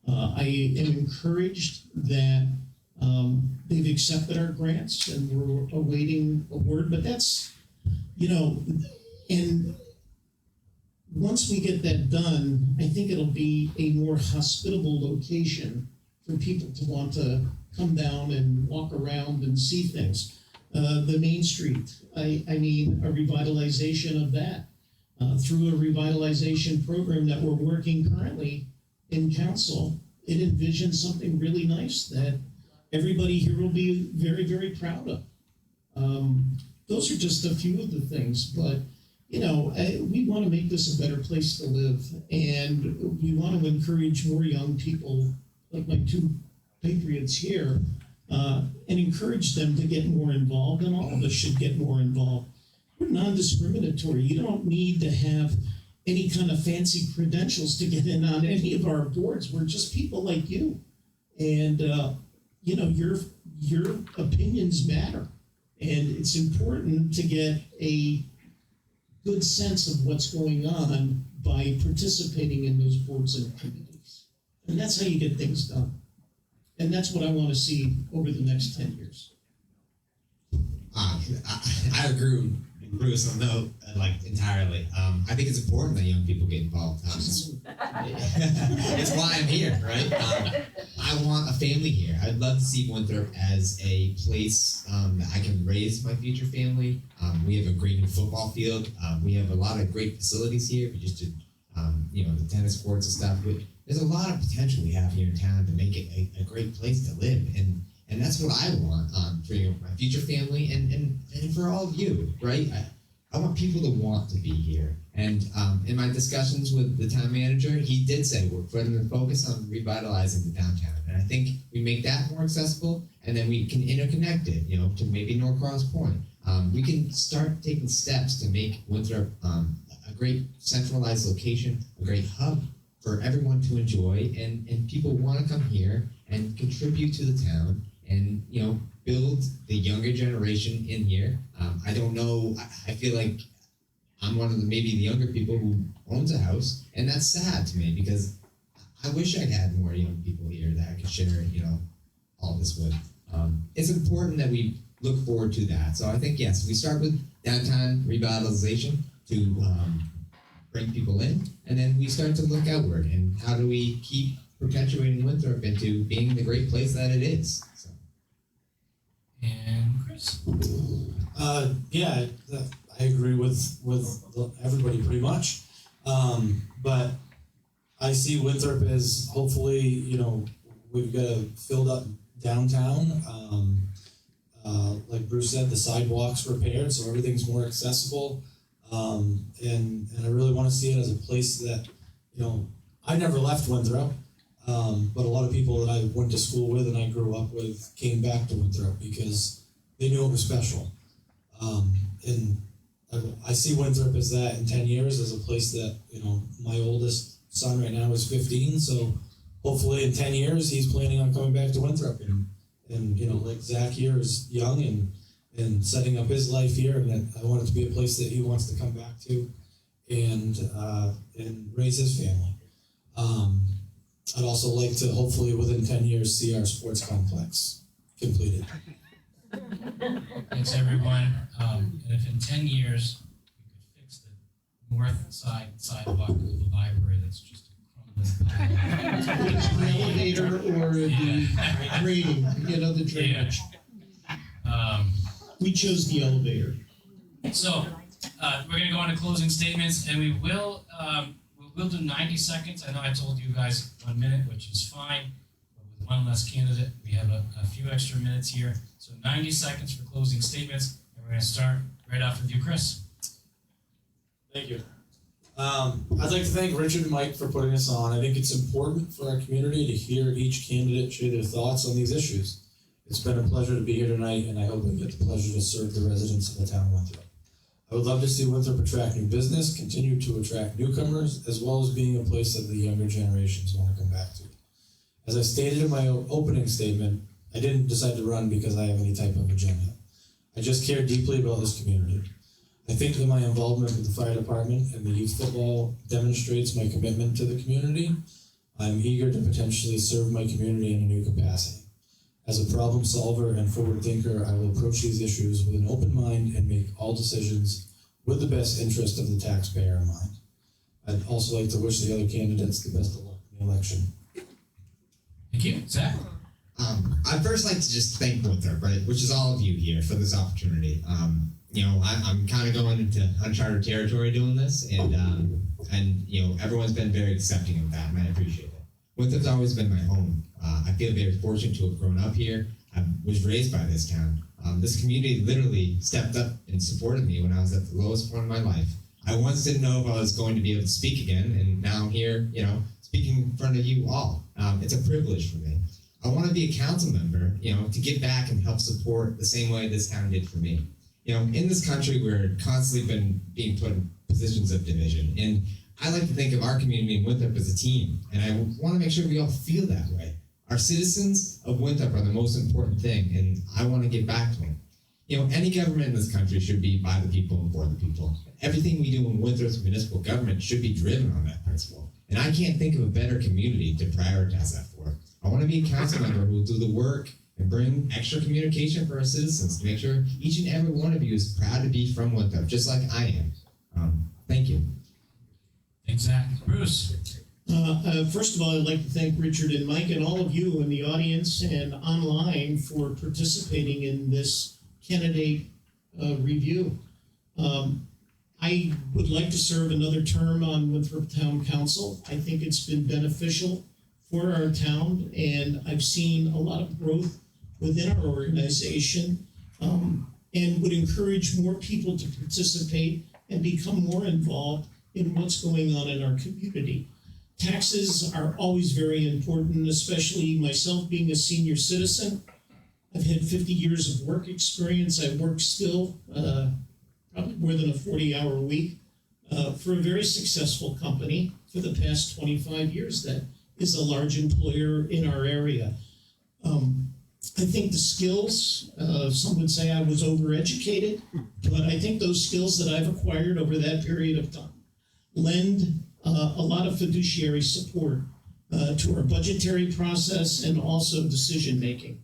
I am encouraged that they've accepted our grants and we're awaiting award, but that's, and once we get that done, I think it'll be a more hospitable location for people to want to come down and walk around and see things. The Main Street, I mean, a revitalization of that through a revitalization program that we're working currently in council. It envisions something really nice that everybody here will be very, very proud of. Those are just a few of the things, but we want to make this a better place to live, and we want to encourage more young people, like my two patriots here, and encourage them to get more involved, and all of us should get more involved. We're non-discriminatory. You don't need to have any kind of fancy credentials to get in on any of our boards. We're just people like you, and your opinions matter, and it's important to get a good sense of what's going on by participating in those boards and committees. And that's how you get things done. And that's what I want to see over the next 10 years. I agree with Bruce on that, entirely. I think it's important that young people get involved. It's why I'm here, right? I want a family here. I'd love to see Winthrop as a place that I can raise my future family. We have a great new football field. We have a lot of great facilities here. We just did, the tennis courts and stuff. But there's a lot of potential we have here in town to make it a great place to live. And that's what I want for my future family and for all of you, right? I want people to want to be here. And in my discussions with the town manager, he did say we're putting the focus on revitalizing the downtown. And I think we make that more accessible, and then we can interconnect it, to maybe Norcross Point. We can start taking steps to make Winthrop a great centralized location, a great hub for everyone to enjoy, and people want to come here and contribute to the town and, build the younger generation in here. I don't know, I feel like I'm one of the younger people who owns a house, and that's sad to me because I wish I'd had more young people here that I could share, all this with. It's important that we look forward to that. So I think, yes, we start with downtown revitalization to bring people in, and then we start to look outward and how do we keep perpetuating Winthrop into being the great place that it is. So. And Chris? I agree with everybody pretty much. But I see Winthrop as hopefully, we've got a filled up downtown. Like Bruce said, the sidewalks repaired, so everything's more accessible. And I really want to see it as a place that, I never left Winthrop, but a lot of people that I went to school with and I grew up with came back to Winthrop because they knew it was special. And I see Winthrop as that in 10 years as a place that, my oldest son right now is 15, so hopefully in 10 years he's planning on coming back to Winthrop. And like Zach here is young and setting up his life here, and that I want it to be a place that he wants to come back to and raise his family. I'd also like to hopefully within 10 years see our sports complex completed. Thanks, everyone. And if in 10 years we could fix the north side sidewalk of the library that's just a crumbling pile. It's the elevator or the grading, the drainage. We chose the elevator. So we're going to go into closing statements, and we will do 90 seconds. I know I told you guys 1 minute, which is fine. But with one less candidate, we have a few extra minutes here. So 90 seconds for closing statements, and we're going to start right off with you, Chris. Thank you. I'd like to thank Richard and Mike for putting this on. I think it's important for our community to hear each candidate share their thoughts on these issues. It's been a pleasure to be here tonight, and I hope I get the pleasure to serve the residents of the town of Winthrop. I would love to see Winthrop attract new business, continue to attract newcomers, as well as being a place that the younger generations want to come back to. As I stated in my opening statement, I didn't decide to run because I have any type of agenda. I just care deeply about this community. I think that my involvement with the fire department and the youth football demonstrates my commitment to the community. I'm eager to potentially serve my community in a new capacity. As a problem solver and forward thinker, I will approach these issues with an open mind and make all decisions with the best interest of the taxpayer in mind. I'd also like to wish the other candidates the best of luck in the election. Thank you. Zach? I'd first like to just thank Winthrop, right, which is all of you here, for this opportunity. I'm kind of going into uncharted territory doing this, and everyone's been very accepting of that, and I appreciate it. Winthrop's always been my home. I feel very fortunate to have grown up here. I was raised by this town. This community literally stepped up and supported me when I was at the lowest point of my life. I once didn't know if I was going to be able to speak again, and now I'm here, speaking in front of you all. It's a privilege for me. I want to be a council member, to give back and help support the same way this town did for me. In this country, we're constantly being put in positions of division, and I like to think of our community in Winthrop as a team, and I want to make sure we all feel that way. Our citizens of Winthrop are the most important thing, and I want to give back to them. Any government in this country should be by the people and for the people. Everything we do in Winthrop's municipal government should be driven on that principle, and I can't think of a better community to prioritize that for. I want to be a council member who will do the work and bring extra communication for our citizens to make sure each and every one of you is proud to be from Winthrop, just like I am. Thank you. Thanks, Zach. Bruce? First of all, I'd like to thank Richard and Mike and all of you in the audience and online for participating in this candidate review. I would like to serve another term on Winthrop Town Council. I think it's been beneficial for our town, and I've seen a lot of growth within our organization, and would encourage more people to participate and become more involved in what's going on in our community. Taxes are always very important, especially myself being a senior citizen. I've had 50 years of work experience. I work still, probably more than a 40-hour week, for a very successful company for the past 25 years that is a large employer in our area. I think the skills, some would say I was overeducated, but I think those skills that I've acquired over that period of time lend a lot of fiduciary support to our budgetary process and also decision making.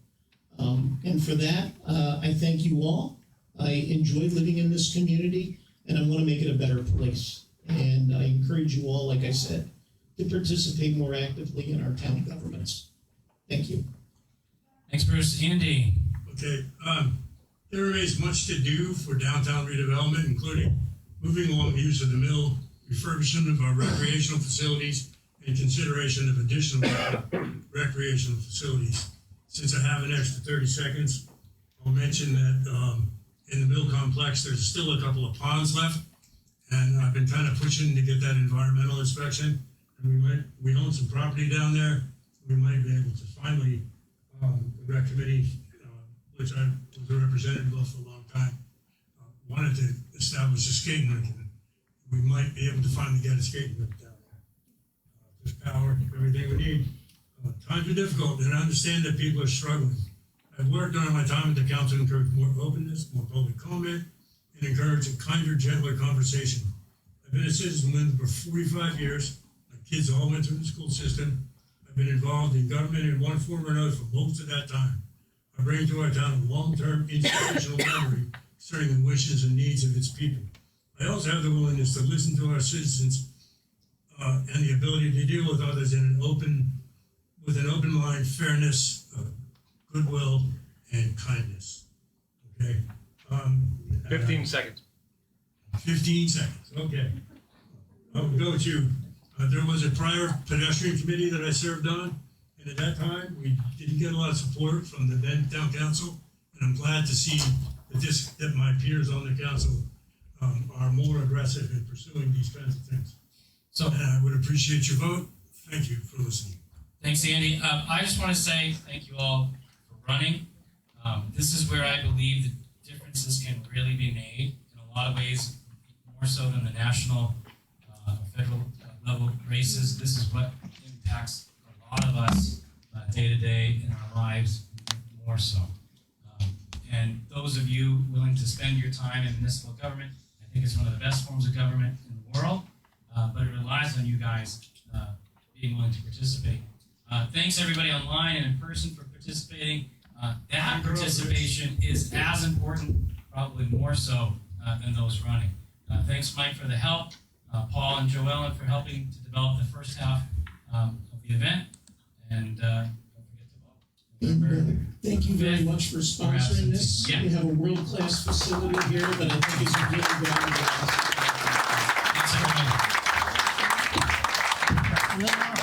And for that, I thank you all. I enjoy living in this community, and I want to make it a better place. And I encourage you all, like I said, to participate more actively in our town governments. Thank you. Thanks, Bruce. Andy? Okay, there remains much to do for downtown redevelopment, including moving along the use of the mill, refurbishment of our recreational facilities, and consideration of additional recreational facilities. Since I have an extra 30 seconds, I'll mention that in the mill complex, there's still a couple of ponds left, and I've been kind of pushing to get that environmental inspection. And we own some property down there. We might be able to finally, the rec committee, which I was a representative of for a long time, wanted to establish a skating rink. We might be able to finally get a skating rink down there. There's power, everything we need. Times are difficult, and I understand that people are struggling. I've worked during my time at the council to encourage more openness, more public comment, and encourage a kinder, gentler conversation. I've been a citizen for 45 years. My kids all went through the school system. I've been involved in government in one form or another for most of that time. I bring to our town a long-term institutional memory concerning the wishes and needs of its people. I also have the willingness to listen to our citizens and the ability to deal with others with an open mind, fairness, goodwill, and kindness. Okay. 15 seconds. 15 seconds. Okay. I'll go to. There was a prior pedestrian committee that I served on, and at that time we didn't get a lot of support from the then town council, and I'm glad to see that my peers on the council are more aggressive in pursuing these kinds of things. So, and I would appreciate your vote. Thank you for listening. Thanks, Andy. I just want to say thank you all for running. This is where I believe the differences can really be made in a lot of ways, more so than the national, federal level races. This is what impacts a lot of us day to day in our lives, more so. And those of you willing to spend your time in municipal government, I think it's one of the best forms of government in the world, but it relies on you guys being willing to participate. Thanks everybody online and in person for participating. That participation is as important, probably more so, than those running. Thanks, Mike, for the help. Paul and Joellen for helping to develop the first half of the event. And don't forget to vote. Thank you very much for sponsoring this. Yeah. We have a world-class facility here that I think is a really valuable. Thanks, everybody.